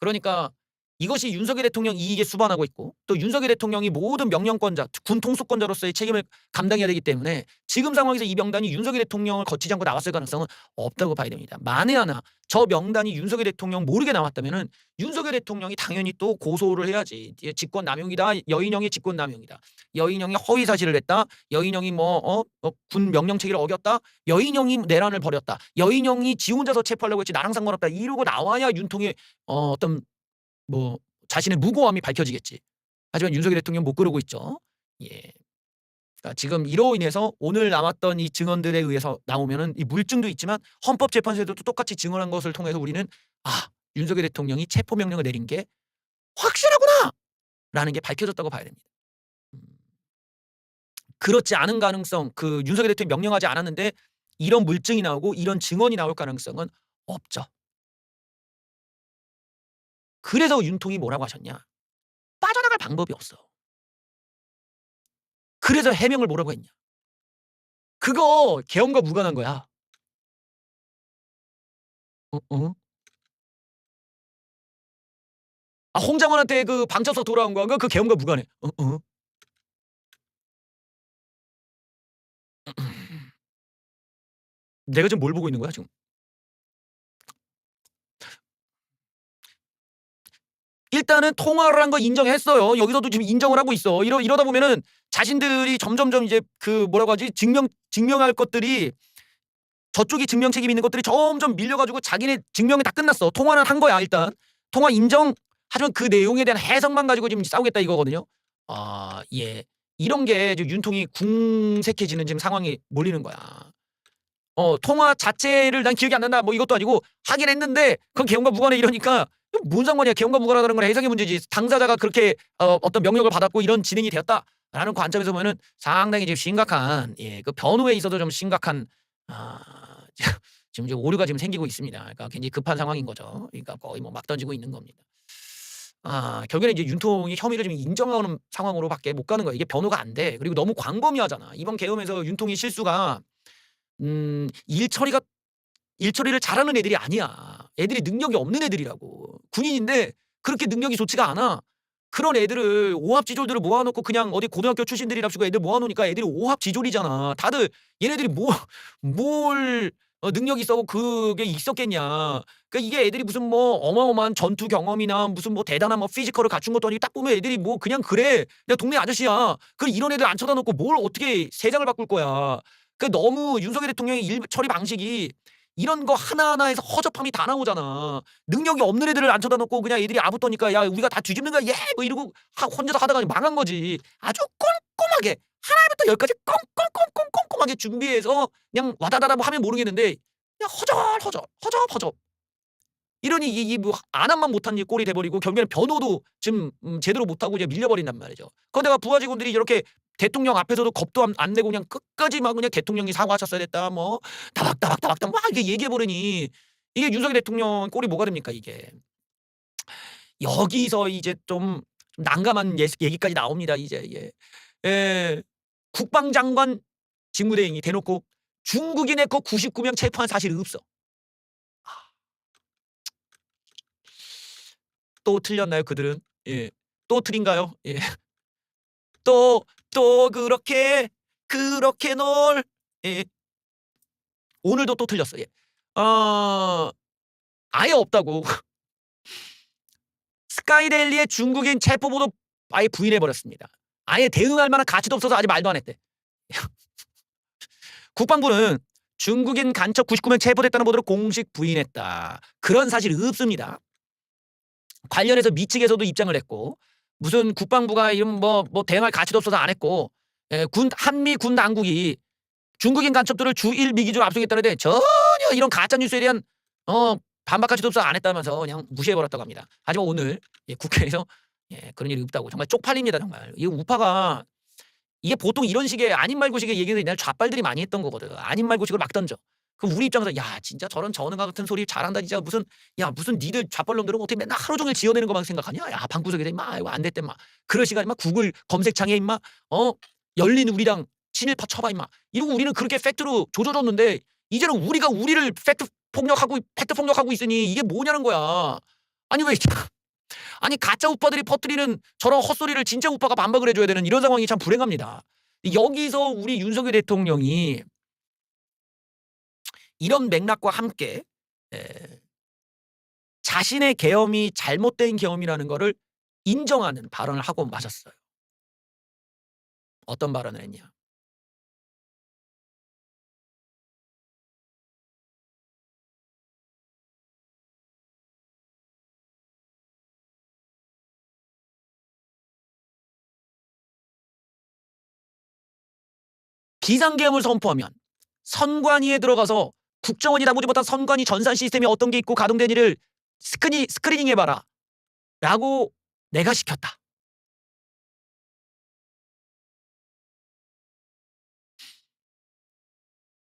S1: 그러니까 이것이 윤석열 대통령 이익에 수반하고 있고 또 윤석열 대통령이 모든 명령권자, 군 통수권자로서의 책임을 감당해야 되기 때문에 지금 상황에서 이 명단이 윤석열 대통령을 거치지 않고 나왔을 가능성은 없다고 봐야 됩니다. 만에 하나 저 명단이 윤석열 대통령 모르게 나왔다면은 윤석열 대통령이 당연히 또 고소를 해야지. 직권남용이다. 여인형이 직권남용이다. 여인형이 허위 사실을 했다. 여인형이 군 명령 체계를 어겼다. 여인형이 내란을 벌였다. 여인형이 지 혼자서 체포하려고 했지 나랑 상관없다. 이러고 나와야 윤통의 어떤 자신의 무고함이 밝혀지겠지. 하지만 윤석열 대통령 못 그러고 있죠. 예. 그러니까 지금 이로 인해서 오늘 남았던 이 증언들에 의해서 나오면은 이 물증도 있지만 헌법재판소에도 똑같이 증언한 것을 통해서 우리는 윤석열 대통령이 체포 명령을 내린 게 확실하구나라는 게 밝혀졌다고 봐야 됩니다. 그렇지 않은 가능성, 윤석열 대통령이 명령하지 않았는데 이런 물증이 나오고 이런 증언이 나올 가능성은 없죠. 그래서 윤통이 뭐라고 하셨냐? 빠져나갈 방법이 없어. 그래서 해명을 뭐라고 했냐? 그거 계엄과 무관한 거야. 홍장원한테 그 방쳐서 돌아온 거야. 그 계엄과 무관해. 내가 지금 뭘 보고 있는 거야 지금? 일단은 통화를 한 거 인정했어요. 여기서도 지금 인정을 하고 있어. 이러다 보면은 자신들이 점점점 이제 뭐라고 하지? 증명할 것들이 저쪽이 증명 책임 있는 것들이 점점 밀려가지고 자기네 증명이 다 끝났어. 통화는 한 거야 일단. 통화 인정. 하지만 그 내용에 대한 해석만 가지고 지금 싸우겠다 이거거든요. 예. 이런 게 지금 윤통이 궁색해지는 지금 상황이 몰리는 거야. 통화 자체를 난 기억이 안 난다. 뭐 이것도 아니고 하긴 했는데 그건 계엄과 무관해 이러니까 뭔 상관이야. 계엄과 무관하다는 건 해석의 문제지. 당사자가 그렇게 어떤 명령을 받았고 이런 진행이 되었다라는 관점에서 보면은 상당히 지금 심각한 그 변호에 있어서 좀 심각한 지금 오류가 지금 생기고 있습니다. 그러니까 굉장히 급한 상황인 거죠. 그러니까 거의 막 던지고 있는 겁니다. 결국에는 이제 윤통이 혐의를 좀 인정하는 상황으로밖에 못 가는 거야. 이게 변호가 안 돼. 그리고 너무 광범위하잖아. 이번 계엄에서 윤통이 실수가 일 처리를 잘하는 애들이 아니야. 애들이 능력이 없는 애들이라고. 군인인데 그렇게 능력이 좋지가 않아. 그런 애들을 오합지졸들을 모아놓고 그냥 어디 고등학교 출신들이랍시고 애들 모아놓으니까 애들이 오합지졸이잖아. 다들 얘네들이 뭘 능력이 있어 그게 있었겠냐. 그러니까 이게 애들이 무슨 어마어마한 전투 경험이나 무슨 대단한 피지컬을 갖춘 것도 아니고 딱 보면 애들이 그냥 그래. 그냥 동네 아저씨야. 이런 애들 안 쳐다놓고 뭘 어떻게 세상을 바꿀 거야. 너무 윤석열 대통령의 일 처리 방식이 이런 거 하나하나에서 허접함이 다 나오잖아. 능력이 없는 애들을 안 쳐다놓고 그냥 애들이 아부떠니까 야 우리가 다 뒤집는 거야 이러고 혼자서 하다가 망한 거지. 아주 꼼꼼하게 하나부터 열까지 꼼꼼하게 준비해서 그냥 와다다다 하면 모르겠는데 그냥 허접 이러니 이 안함만 못한 꼴이 돼버리고 결국에는 변호도 지금 제대로 못하고 이제 밀려버린단 말이죠. 그런데가 부하 직원들이 이렇게 대통령 앞에서도 겁도 안 내고 그냥 끝까지 막 그냥 대통령이 사과하셨어야 됐다 다박다박 막 이렇게 얘기해버리니 이게 윤석열 대통령 꼴이 뭐가 됩니까 이게. 여기서 이제 좀 난감한 얘기까지 나옵니다 이제. 국방장관 직무대행이 대놓고 중국인의 거 99명 체포한 사실이 없어. 또 틀렸나요 그들은? 예. 또 틀린가요? 예. 또 그렇게 널 예. 오늘도 또 틀렸어. 예. 어 아예 없다고. 스카이데일리의 중국인 체포보도 아예 부인해 버렸습니다. 아예 대응할 만한 가치도 없어서 아직 말도 안 했대. 국방부는 중국인 간첩 99명 체포됐다는 보도를 공식 부인했다. 그런 사실이 없습니다. 관련해서 미측에서도 입장을 냈고 무슨 국방부가 이런 뭐 대응할 가치도 없어서 안 했고 한미 군 당국이 중국인 간첩들을 주 1미기준으로 압수했다는데 전혀 이런 가짜 뉴스에 대한 반박 가치도 없어서 안 했다면서 그냥 무시해 버렸다고 합니다. 하지만 오늘 국회에서 그런 일이 없다고 정말 쪽팔립니다 정말. 이 우파가 이게 보통 이런 식의 아닌 말고식의 얘기는 옛날 좌빨들이 많이 했던 거거든. 아닌 말고식을 막 던져. 그럼 우리 입장에서 야 진짜 저런 전능과 같은 소리 잘한다 진짜 무슨 니들 좌빨놈들은 어떻게 맨날 하루 종일 지어내는 것만 생각하냐? 야 방구석에서 임마 이거 안 됐대 임마. 그럴 시간에 임마 구글 검색창에 임마 열린 우리당 친일파 쳐봐 임마. 이러고 우리는 그렇게 팩트로 조져줬는데 이제는 우리가 우리를 팩트 폭력하고 있으니 이게 뭐냐는 거야. 아니 왜 아니 가짜 우파들이 퍼뜨리는 저런 헛소리를 진짜 우파가 반박을 해줘야 되는 이런 상황이 참 불행합니다. 여기서 우리 윤석열 대통령이 이런 맥락과 함께 자신의 계엄이 잘못된 계엄이라는 거를 인정하는 발언을 하고 마셨어요. 어떤 발언을 했냐. 비상계엄을 선포하면 선관위에 들어가서 국정원이 다보지 못한 선관위 전산 시스템이 어떤 게 있고 가동되니를 스크리닝해봐라 라고 내가 시켰다.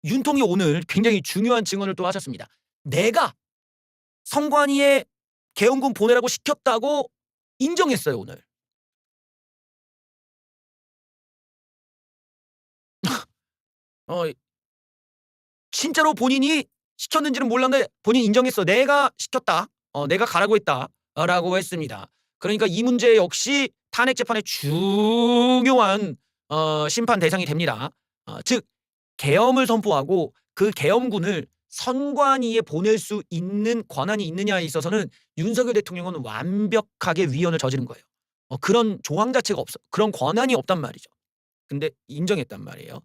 S1: 윤통이 오늘 굉장히 중요한 증언을 또 하셨습니다. 내가 선관위에 계엄군 보내라고 시켰다고 인정했어요 오늘. 진짜로 본인이 시켰는지는 몰랐는데 본인이 인정했어. 내가 시켰다. 내가 가라고 했다. 라고 했습니다. 그러니까 이 문제 역시 탄핵 재판의 중요한 심판 대상이 됩니다. 즉 계엄을 선포하고 그 계엄군을 선관위에 보낼 수 있는 권한이 있느냐에 있어서는 윤석열 대통령은 완벽하게 위헌을 저지른 거예요. 그런 조항 자체가 없어. 그런 권한이 없단 말이죠. 근데 인정했단 말이에요.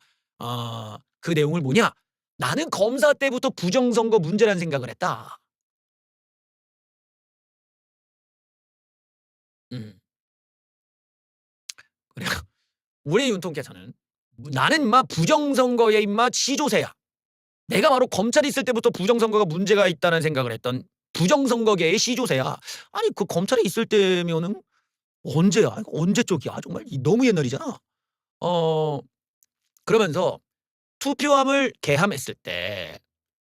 S1: 그 내용을 뭐냐? 나는 검사 때부터 부정선거 문제라는 생각을 했다. 그래요. 우리 윤통께서는 나는 임마 부정선거에 임마 시조세야. 내가 바로 검찰이 있을 때부터 부정선거가 문제가 있다는 생각을 했던 부정선거계의 시조세야. 아니 그 검찰에 있을 때면은 언제야? 언제 쪽이야? 정말 너무 옛날이잖아. 그러면서 투표함을 개함했을 때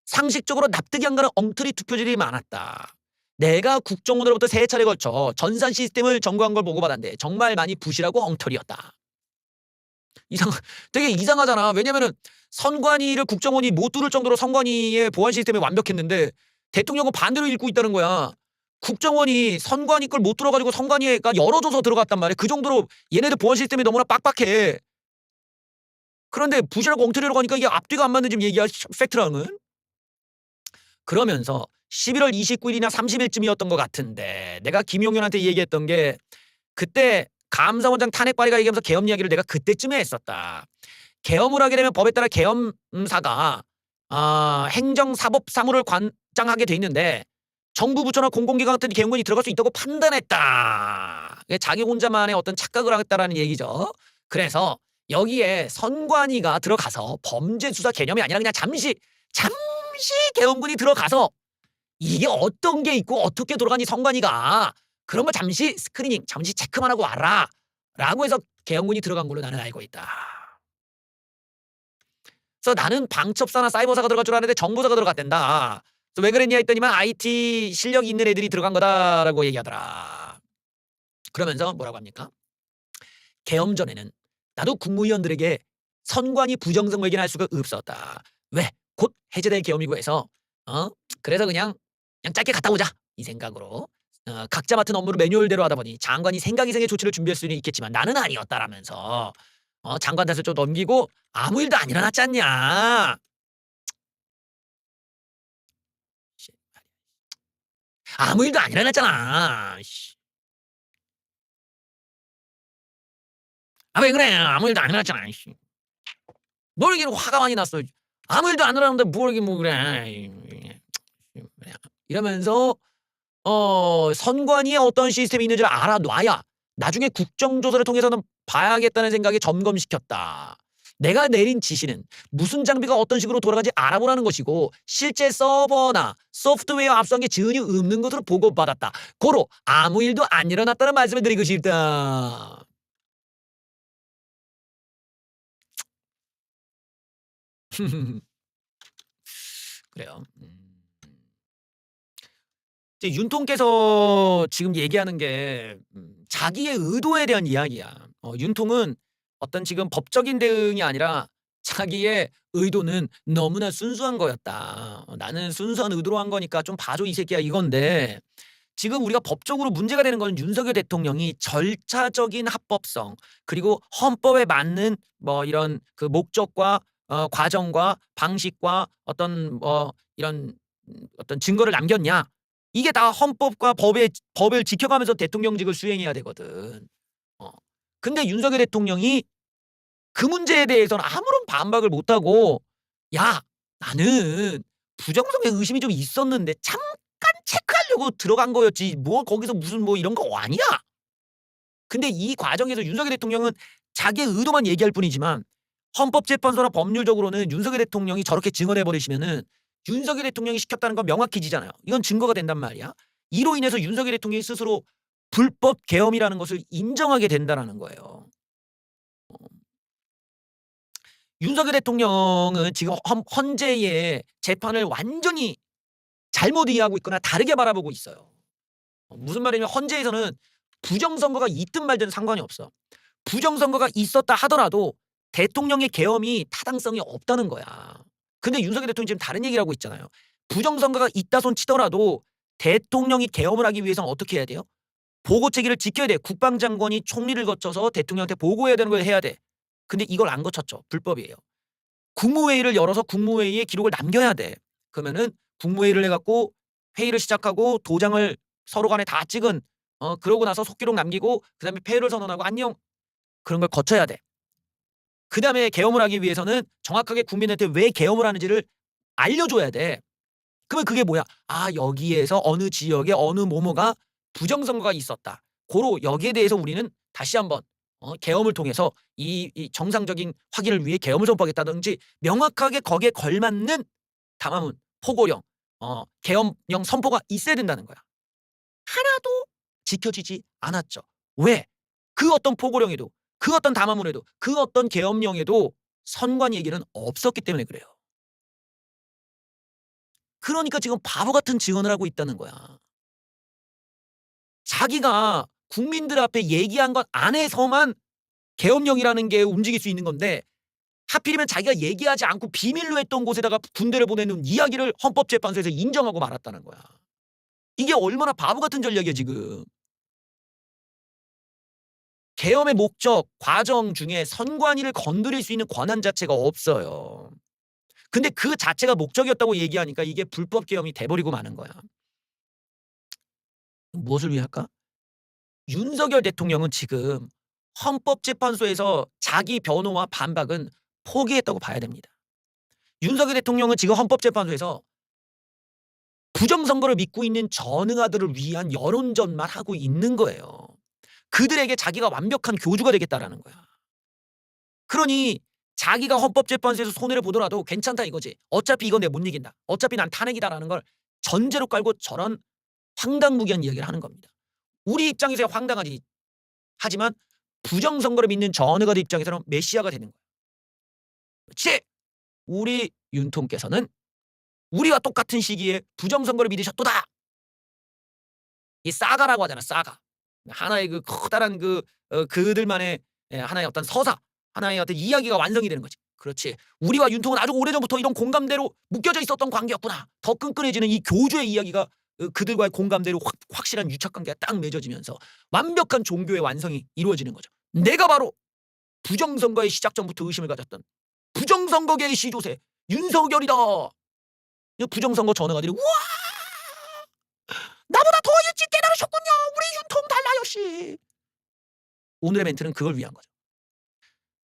S1: 상식적으로 납득이 안 가는 엉터리 투표질이 많았다. 내가 국정원으로부터 3차례 걸쳐 전산 시스템을 점거한 걸 보고받았는데 정말 많이 부실하고 엉터리였다. 되게 이상하잖아. 왜냐면은 선관위를 국정원이 못 뚫을 정도로 선관위의 보안 시스템이 완벽했는데 대통령은 반대로 읽고 있다는 거야. 국정원이 선관위 걸 못 뚫어가지고 선관위가 열어줘서 들어갔단 말이야. 그 정도로 얘네들 보안 시스템이 너무나 빡빡해. 그런데 부실하고 엉터리로 가니까 이게 앞뒤가 안 맞는 지금 얘기야. 팩트랑은. 그러면서 11월 29일이나 30일쯤이었던 것 같은데 내가 김용현한테 얘기했던 게 그때 감사원장 탄핵 발의가 얘기하면서 계엄 이야기를 내가 그때쯤에 했었다. 계엄을 하게 되면 법에 따라 계엄사가 행정사법사무를 관장하게 돼 있는데 정부 부처나 공공기관 같은 계엄군이 들어갈 수 있다고 판단했다. 자기 혼자만의 어떤 착각을 하겠다라는 얘기죠. 그래서 여기에 선관위가 들어가서 범죄수사 개념이 아니라 그냥 잠시 계엄군이 들어가서 이게 어떤 게 있고 어떻게 돌아가니 선관위가 그런 거 잠시 스크리닝 잠시 체크만 하고 와라 라고 해서 계엄군이 들어간 걸로 나는 알고 있다. 그래서 나는 방첩사나 사이버사가 들어갈 줄 알았는데 정보사가 들어갔댄다. 그래서 왜 그랬냐 했더니만 IT 실력이 있는 애들이 들어간 거다라고 얘기하더라. 그러면서 뭐라고 합니까? 계엄 전에는 나도 국무위원들에게 선관위 부정선거 얘기는 할 수가 없었다. 왜? 곧 해제될 계엄이고 해서 그래서 그냥 짧게 갔다 오자 이 생각으로 각자 맡은 업무를 매뉴얼대로 하다 보니 장관이 생각 이상의 조치를 준비할 수는 있겠지만 나는 아니었다라면서 장관 탓을 좀 넘기고 아무 일도 안 일어났지 않냐. 아무 일도 안 일어났잖아. 아 왜 그래? 아무 일도 안 일어났잖아. 뭘 이렇게 화가 많이 났어. 아무 일도 안 일어났는데 뭘 이렇게 뭐 그래. 이러면서 선관위에 어떤 시스템이 있는지를 알아놔야 나중에 국정조사를 통해서는 봐야겠다는 생각에 점검시켰다. 내가 내린 지시는 무슨 장비가 어떤 식으로 돌아가는지 알아보라는 것이고 실제 서버나 소프트웨어 압수한 게 전혀 없는 것으로 보고받았다. 고로 아무 일도 안 일어났다는 말씀을 드리고 싶다. 그래요. 이제 윤통께서 지금 얘기하는 게 자기의 의도에 대한 이야기야. 윤통은 어떤 지금 법적인 대응이 아니라 자기의 의도는 너무나 순수한 거였다. 나는 순수한 의도로 한 거니까 좀 봐줘 이 새끼야 이건데 지금 우리가 법적으로 문제가 되는 건 윤석열 대통령이 절차적인 합법성 그리고 헌법에 맞는 뭐 이런 그 목적과 과정과 방식과 어떤 이런 어떤 증거를 남겼냐. 이게 다 헌법과 법을 지켜가면서 대통령직을 수행해야 되거든. 근데 윤석열 대통령이 그 문제에 대해서는 아무런 반박을 못하고 야 나는 부정성의 의심이 좀 있었는데 잠깐 체크하려고 들어간 거였지 뭐 거기서 무슨 뭐 이런 거 아니야. 근데 이 과정에서 윤석열 대통령은 자기의 의도만 얘기할 뿐이지만 헌법재판소나 법률적으로는 윤석열 대통령이 저렇게 증언해버리시면은 윤석열 대통령이 시켰다는 건 명확히 지잖아요. 이건 증거가 된단 말이야. 이로 인해서 윤석열 대통령이 스스로 불법 계엄이라는 것을 인정하게 된다는 거예요. 윤석열 대통령은 지금 헌재의 재판을 완전히 잘못 이해하고 있거나 다르게 바라보고 있어요. 무슨 말이냐면 헌재에서는 부정선거가 있든 말든 상관이 없어. 부정선거가 있었다 하더라도 대통령의 계엄이 타당성이 없다는 거야. 근데 윤석열 대통령이 지금 다른 얘기를 하고 있잖아요. 부정선거가 있다 손 치더라도 대통령이 계엄을 하기 위해서는 어떻게 해야 돼요? 보고체계를 지켜야 돼. 국방장관이 총리를 거쳐서 대통령한테 보고해야 되는 걸 해야 돼. 근데 이걸 안 거쳤죠. 불법이에요. 국무회의를 열어서 국무회의에 기록을 남겨야 돼. 그러면은 국무회의를 해갖고 회의를 시작하고 도장을 서로 간에 다 찍은 그러고 나서 속기록 남기고 그다음에 폐회를 선언하고 안녕 그런 걸 거쳐야 돼. 그다음에 계엄을 하기 위해서는 정확하게 국민한테 왜 계엄을 하는지를 알려줘야 돼. 그러면 그게 뭐야? 아 여기에서 어느 지역에 어느 모모가 부정선거가 있었다. 고로 여기에 대해서 우리는 다시 한번 계엄을 통해서 이 정상적인 확인을 위해 계엄을 선포하겠다든지 명확하게 거기에 걸맞는 담화문, 포고령, 계엄령 선포가 있어야 된다는 거야. 하나도 지켜지지 않았죠. 왜? 그 어떤 포고령에도 그 어떤 담화문에도 그 어떤 계엄령에도 선관 얘기는 없었기 때문에 그래요. 그러니까 지금 바보 같은 증언을 하고 있다는 거야. 자기가 국민들 앞에 얘기한 것 안에서만 계엄령이라는 게 움직일 수 있는 건데 하필이면 자기가 얘기하지 않고 비밀로 했던 곳에다가 군대를 보내는 이야기를 헌법재판소에서 인정하고 말았다는 거야. 이게 얼마나 바보 같은 전략이야 지금. 계엄의 목적, 과정 중에 선관위를 건드릴 수 있는 권한 자체가 없어요. 근데 그 자체가 목적이었다고 얘기하니까 이게 불법 계엄이 돼버리고 마는 거야. 무엇을 위해 할까? 윤석열 대통령은 지금 헌법재판소에서 자기 변호와 반박은 포기했다고 봐야 됩니다. 윤석열 대통령은 지금 헌법재판소에서 부정선거를 믿고 있는 전응아들을 위한 여론전만 하고 있는 거예요. 그들에게 자기가 완벽한 교주가 되겠다라는 거야. 그러니 자기가 헌법재판소에서 손해를 보더라도 괜찮다 이거지. 어차피 이건 내가 못 이긴다. 어차피 난 탄핵이다라는 걸 전제로 깔고 저런 황당무계한 이야기를 하는 겁니다. 우리 입장에서야 황당하지. 하지만 부정선거를 믿는 전의가들 입장에서는 메시아가 되는 거예요. 그렇지? 우리 윤통께서는 우리와 똑같은 시기에 부정선거를 믿으셨도다. 이 싸가라고 하잖아. 싸가. 하나의 그 커다란 그들만의 하나의 어떤 서사, 하나의 어떤 이야기가 완성이 되는 거지. 그렇지. 우리와 윤통은 아주 오래전부터 이런 공감대로 묶여져 있었던 관계였구나. 더 끈끈해지는 이 교주의 이야기가 그들과의 공감대로 확실한 유착관계가 딱 맺어지면서 완벽한 종교의 완성이 이루어지는 거죠. 내가 바로 부정선거의 시작 전부터 의심을 가졌던 부정선거계의 시조새 윤석열이다. 부정선거 전응아들이 우와 나보다 더 일찍 깨달으셨군요. 우리 윤통 달라요 씨. 오늘의 멘트는 그걸 위한 거죠.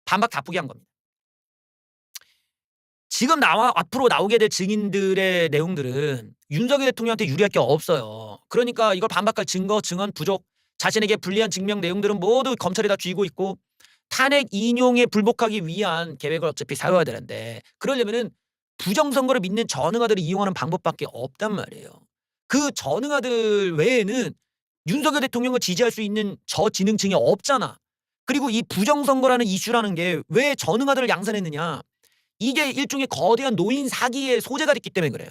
S1: 반박 다프게 한 겁니다. 지금 앞으로 나오게 될 증인들의 내용들은 윤석열 대통령한테 유리할 게 없어요. 그러니까 이걸 반박할 증거, 증언 부족, 자신에게 불리한 증명 내용들은 모두 검찰이 다 쥐고 있고 탄핵 인용에 불복하기 위한 계획을 어차피 세워야 되는데 그러려면은 부정선거를 믿는 전응아들을 이용하는 방법밖에 없단 말이에요. 그 전응아들 외에는 윤석열 대통령을 지지할 수 있는 저지능층이 없잖아. 그리고 이 부정선거라는 이슈라는 게 왜 전응아들을 양산했느냐. 이게 일종의 거대한 노인 사기의 소재가 됐기 때문에 그래요.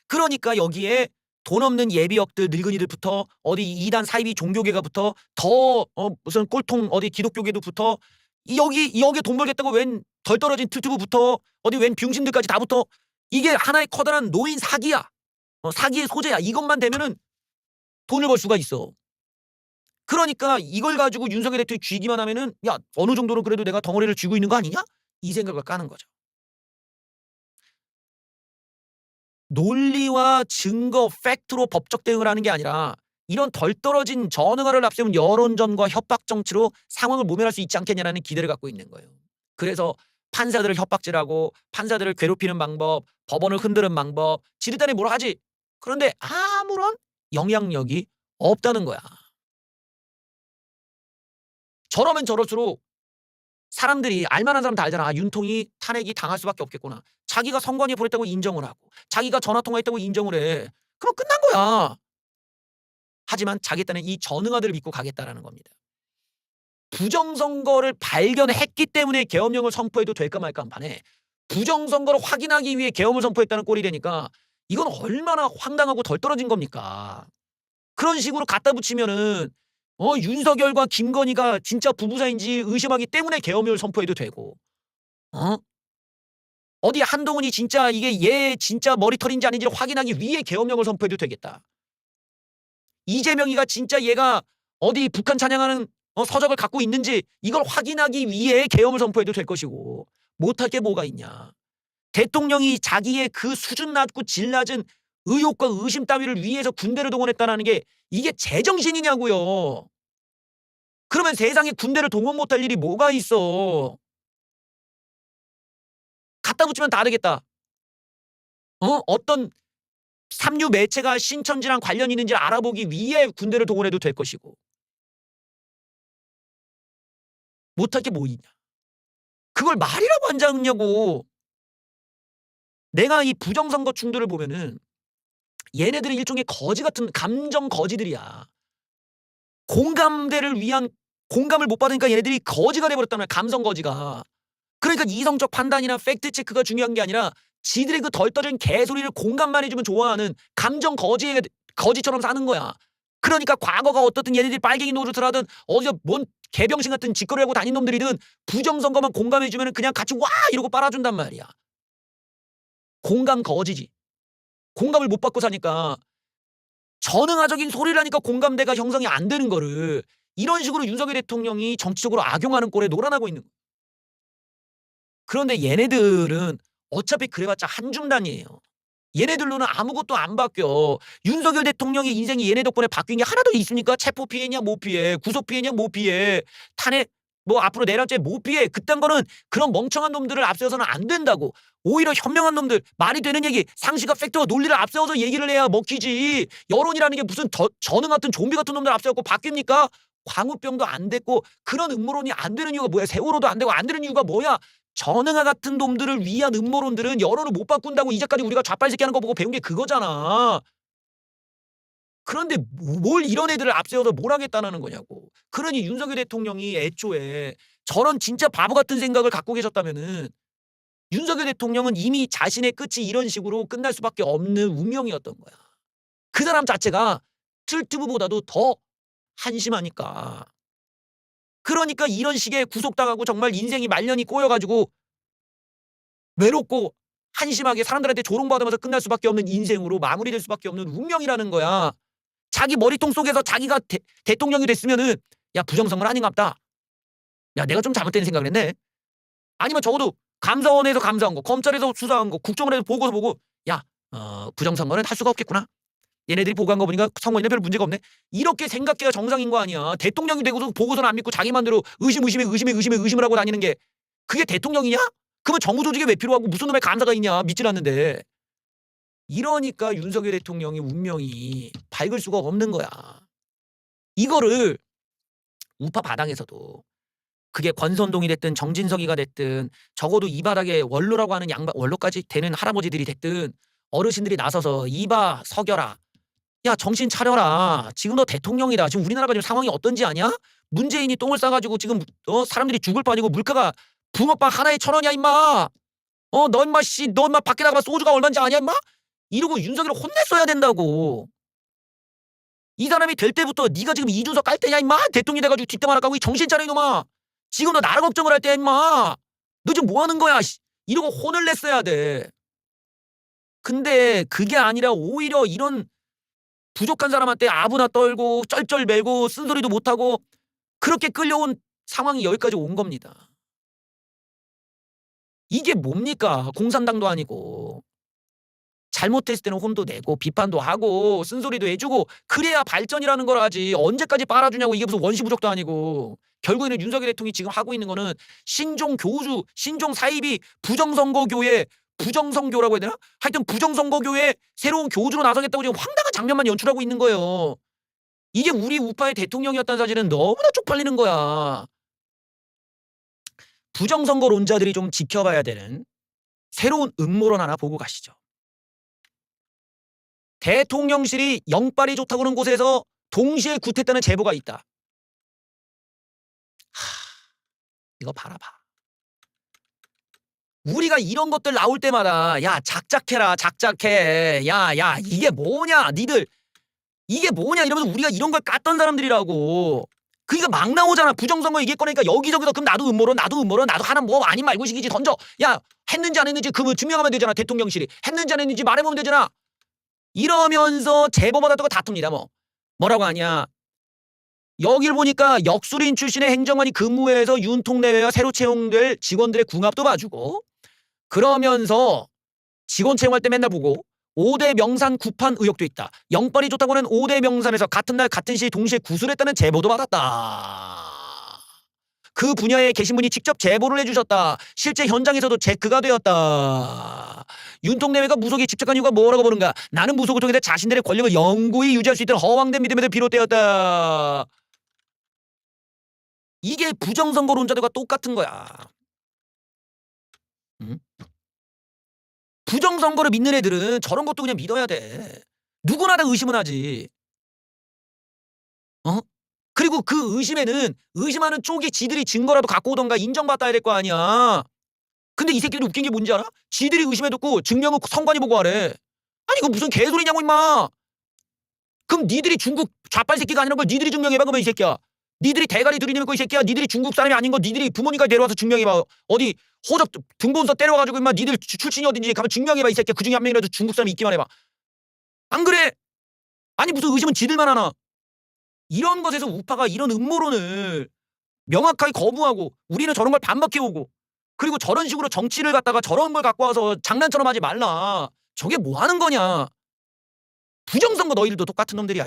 S1: 그러니까 여기에 돈 없는 예비역들 늙은이들부터 어디 이단 사이비 종교계가부터 더 무슨 꼴통 어디 기독교계도부터 여기에 돈 벌겠다고 웬 덜 떨어진 튜튜브부터 어디 웬 병신들까지 다 붙어 이게 하나의 커다란 노인 사기야. 사기의 소재야. 이것만 되면은 돈을 벌 수가 있어. 그러니까 이걸 가지고 윤석열 대통령이 쥐기만 하면은 야 어느 정도는 그래도 내가 덩어리를 쥐고 있는 거 아니냐? 이 생각을 까는 거죠. 논리와 증거, 팩트로 법적 대응을 하는 게 아니라 이런 덜 떨어진 전응아를 앞세운 여론전과 협박 정치로 상황을 모면할 수 있지 않겠냐라는 기대를 갖고 있는 거예요. 그래서 판사들을 협박질하고 판사들을 괴롭히는 방법, 법원을 흔드는 방법, 지르다니 뭐라 하지. 그런데 아무런 영향력이 없다는 거야. 저러면 저럴수록 사람들이 알만한 사람 다 알잖아. 아, 윤통이 탄핵이 당할 수밖에 없겠구나. 자기가 선관위에 보냈다고 인정을 하고 자기가 전화통화했다고 인정을 해. 그럼 끝난 거야. 하지만 자기 딴에 이 전응아들을 믿고 가겠다라는 겁니다. 부정선거를 발견했기 때문에 계엄령을 선포해도 될까 말까 한 판에 부정선거를 확인하기 위해 계엄을 선포했다는 꼴이 되니까 이건 얼마나 황당하고 덜 떨어진 겁니까. 그런 식으로 갖다 붙이면은 윤석열과 김건희가 진짜 부부 사이인지 의심하기 때문에 계엄령을 선포해도 되고 어디 한동훈이 진짜 이게 얘 진짜 머리털인지 아닌지를 확인하기 위해 계엄령을 선포해도 되겠다. 이재명이가 진짜 얘가 어디 북한 찬양하는 서적을 갖고 있는지 이걸 확인하기 위해 계엄을 선포해도 될 것이고 못할 게 뭐가 있냐. 대통령이 자기의 그 수준 낮고 질 낮은 의혹과 의심 따위를 위해서 군대를 동원했다는 게 이게 제정신이냐고요. 그러면 세상에 군대를 동원 못할 일이 뭐가 있어. 갖다 붙이면 다 되겠다. 어떤 삼류 매체가 신천지랑 관련이 있는지 알아보기 위해 군대를 동원해도 될 것이고 못할 게 뭐 있냐. 그걸 말이라고 안 잡냐고. 내가 이 부정선거 충돌을 보면은 얘네들이 일종의 거지 같은 감정 거지들이야. 공감대를 위한 공감을 못 받으니까 얘네들이 거지가 돼버렸단 말이야. 감성 거지가. 그러니까 이성적 판단이나 팩트 체크가 중요한 게 아니라 지들의 그 덜 떨어진 개소리를 공감만 해주면 좋아하는 감정 거지처럼 사는 거야. 그러니까 과거가 어떻든 얘네들이 빨갱이 노릇을 하든 어디서 뭔 개병신 같은 짓거리 하고 다닌 놈들이든 부정선거만 공감해주면 그냥 같이 와 이러고 빨아준단 말이야. 공감 거지지. 공감을 못 받고 사니까 전응화적인 소리를 하니까 공감대가 형성이 안 되는 거를 이런 식으로 윤석열 대통령이 정치적으로 악용하는 꼴에 놀아나고 있는 거예요. 그런데 얘네들은 어차피 그래봤자 한 줌단이에요. 얘네들로는 아무것도 안 바뀌어. 윤석열 대통령의 인생이 얘네 덕분에 바뀐 게 하나도 있습니까? 체포 피해냐 못 피해. 구속 피해냐 못 피해. 탄핵 뭐 앞으로 내란죄 못 피해. 그딴 거는 그런 멍청한 놈들을 앞세워서는 안 된다고. 오히려 현명한 놈들 말이 되는 얘기 상식과 팩트와 논리를 앞세워서 얘기를 해야 먹히지. 여론이라는 게 무슨 전응 같은 좀비 같은 놈들 앞세워고 바뀝니까? 광우병도 안 됐고 그런 음모론이 안 되는 이유가 뭐야. 세월호도 안 되고 안 되는 이유가 뭐야. 전응아 같은 놈들을 위한 음모론들은 여론을 못 바꾼다고 이제까지 우리가 좌빨새끼 하는 거 보고 배운 게 그거잖아. 그런데 뭘 이런 애들을 앞세워서 뭘 하겠다는 거냐고. 그러니 윤석열 대통령이 애초에 저런 진짜 바보 같은 생각을 갖고 계셨다면은 윤석열 대통령은 이미 자신의 끝이 이런 식으로 끝날 수밖에 없는 운명이었던 거야. 그 사람 자체가 툴튜브보다도 더 한심하니까. 그러니까 이런 식의 구속당하고 정말 인생이 말년이 꼬여가지고 외롭고 한심하게 사람들한테 조롱받으면서 끝날 수밖에 없는 인생으로 마무리될 수밖에 없는 운명이라는 거야. 자기 머리통 속에서 자기가 대통령이 됐으면은 야 부정선거 아닌갑다. 야 내가 좀 잘못된 생각을 했네. 아니면 적어도 감사원에서 감사한 거, 검찰에서 수사한 거, 국정원에서 보고서 보고 야 부정선거는 할 수가 없겠구나. 얘네들이 보고한 거 보니까 선거에는 별 문제가 없네. 이렇게 생각해야 정상인 거 아니야. 대통령이 되고도 보고서는 안 믿고 자기 맘대로 의심을 하고 다니는 게 그게 대통령이냐? 그러면 정부 조직이 왜 필요하고 무슨 놈의 감사가 있냐? 믿질 않는데. 이러니까 윤석열 대통령의 운명이 밝을 수가 없는 거야. 이거를 우파 바닥에서도 그게 권선동이 됐든 정진석이가 됐든 적어도 이 바닥에 원로라고 하는 원로까지 되는 할아버지들이 됐든 어르신들이 나서서 이봐 서겨라. 야 정신 차려라. 지금 너 대통령이다. 지금 우리나라가 지금 상황이 어떤지 아냐? 문재인이 똥을 싸가지고 지금 사람들이 죽을 판이고 물가가 붕어빵 하나에 1,000원이야 임마. 너 임마 너 임마 밖에 나가봐 소주가 얼마인지 아냐 임마? 이러고 윤석열을 혼냈어야 된다고. 이 사람이 될 때부터 네가 지금 이준석 깔 때냐 임마? 대통령이 돼가지고 뒷담 하나 까고 정신 차려 이놈아. 지금 너 나라 걱정을 할 때야 임마. 너 지금 뭐 하는 거야? 이러고 혼을 냈어야 돼. 근데 그게 아니라 오히려 이런 부족한 사람한테 아부나 떨고 쩔쩔 매고 쓴소리도 못하고 그렇게 끌려온 상황이 여기까지 온 겁니다. 이게 뭡니까? 공산당도 아니고. 잘못했을 때는 혼도 내고 비판도 하고 쓴소리도 해주고 그래야 발전이라는 걸 하지. 언제까지 빨아주냐고. 이게 무슨 원시부족도 아니고. 결국에는 윤석열 대통령이 지금 하고 있는 거는 신종 교주, 신종 사이비 부정선거교회, 부정선교라고 해야 되나? 하여튼 부정선거교회 새로운 교주로 나서겠다고 지금 황당한 장면만 연출하고 있는 거예요. 이게 우리 우파의 대통령이었다는 사실은 너무나 쪽팔리는 거야. 부정선거론자들이 좀 지켜봐야 되는 새로운 음모론 하나 보고 가시죠. 대통령실이 영빨이 좋다고는 곳에서 동시에 굿했다는 제보가 있다. 이거 봐라. 우리가 이런 것들 나올 때마다 야 작작해라 작작해. 야 이게 뭐냐 니들 이게 뭐냐 이러면서 우리가 이런 걸 깠던 사람들이라고. 그러니까 막 나오잖아. 부정선거 얘기 꺼내니까 여기저기서 그럼 나도 음모론 나도 하나 뭐 아닌 말고식이지 던져. 야 했는지 안 했는지 그 증명하면 되잖아. 대통령실이 했는지 안 했는지 말해보면 되잖아. 이러면서 제보받아 또 다툽니다. 뭐라고 하냐. 여길 보니까 역술인 출신의 행정관이 근무해서 윤통내외와 새로 채용될 직원들의 궁합도 봐주고 그러면서 직원 채용할 때 맨날 보고 5대 명산 구판 의혹도 있다. 영빨이 좋다고는 5대 명산에서 같은 날 같은 시에 동시에 구술했다는 제보도 받았다. 그 분야에 계신 분이 직접 제보를 해주셨다. 실제 현장에서도 체크가 되었다. 윤통내외가 무속에 집착한 이유가 뭐라고 보는가? 나는 무속을 통해 자신들의 권력을 영구히 유지할 수 있도록 허황된 믿음에도 비롯되었다. 이게 부정선거론자들과 똑같은 거야. 응? 부정선거를 믿는 애들은 저런 것도 그냥 믿어야 돼. 누구나 다 의심은 하지. 그리고 그 의심에는 의심하는 쪽이 지들이 증거라도 갖고 오던가 인정받아야 될 거 아니야. 근데 이 새끼들 웃긴 게 뭔지 알아? 지들이 의심해뒀고 증명은 성관이 보고 하래. 아니 이거 무슨 개소리냐고 임마. 그럼 니들이 중국 좌빨 새끼가 아니란 걸 니들이 증명해봐. 그러면 이 새끼야. 니들이 대가리 들이는 거 이 새끼야. 니들이 중국 사람이 아닌 거 니들이 부모님까지 데려와서 증명해봐. 어디 호적 등본서 때려와가지고 임마 니들 출신이 어딘지 가면 증명해봐. 이 새끼야. 그중에 한 명이라도 중국 사람이 있기만 해봐. 안 그래? 아니 무슨 의심은 지들만 하나. 이런 것에서 우파가 이런 음모론을 명확하게 거부하고 우리는 저런 걸 반박해오고 그리고 저런 식으로 정치를 갖다가 저런 걸 갖고 와서 장난처럼 하지 말라. 저게 뭐 하는 거냐. 부정선거 너희들도 똑같은 놈들이야.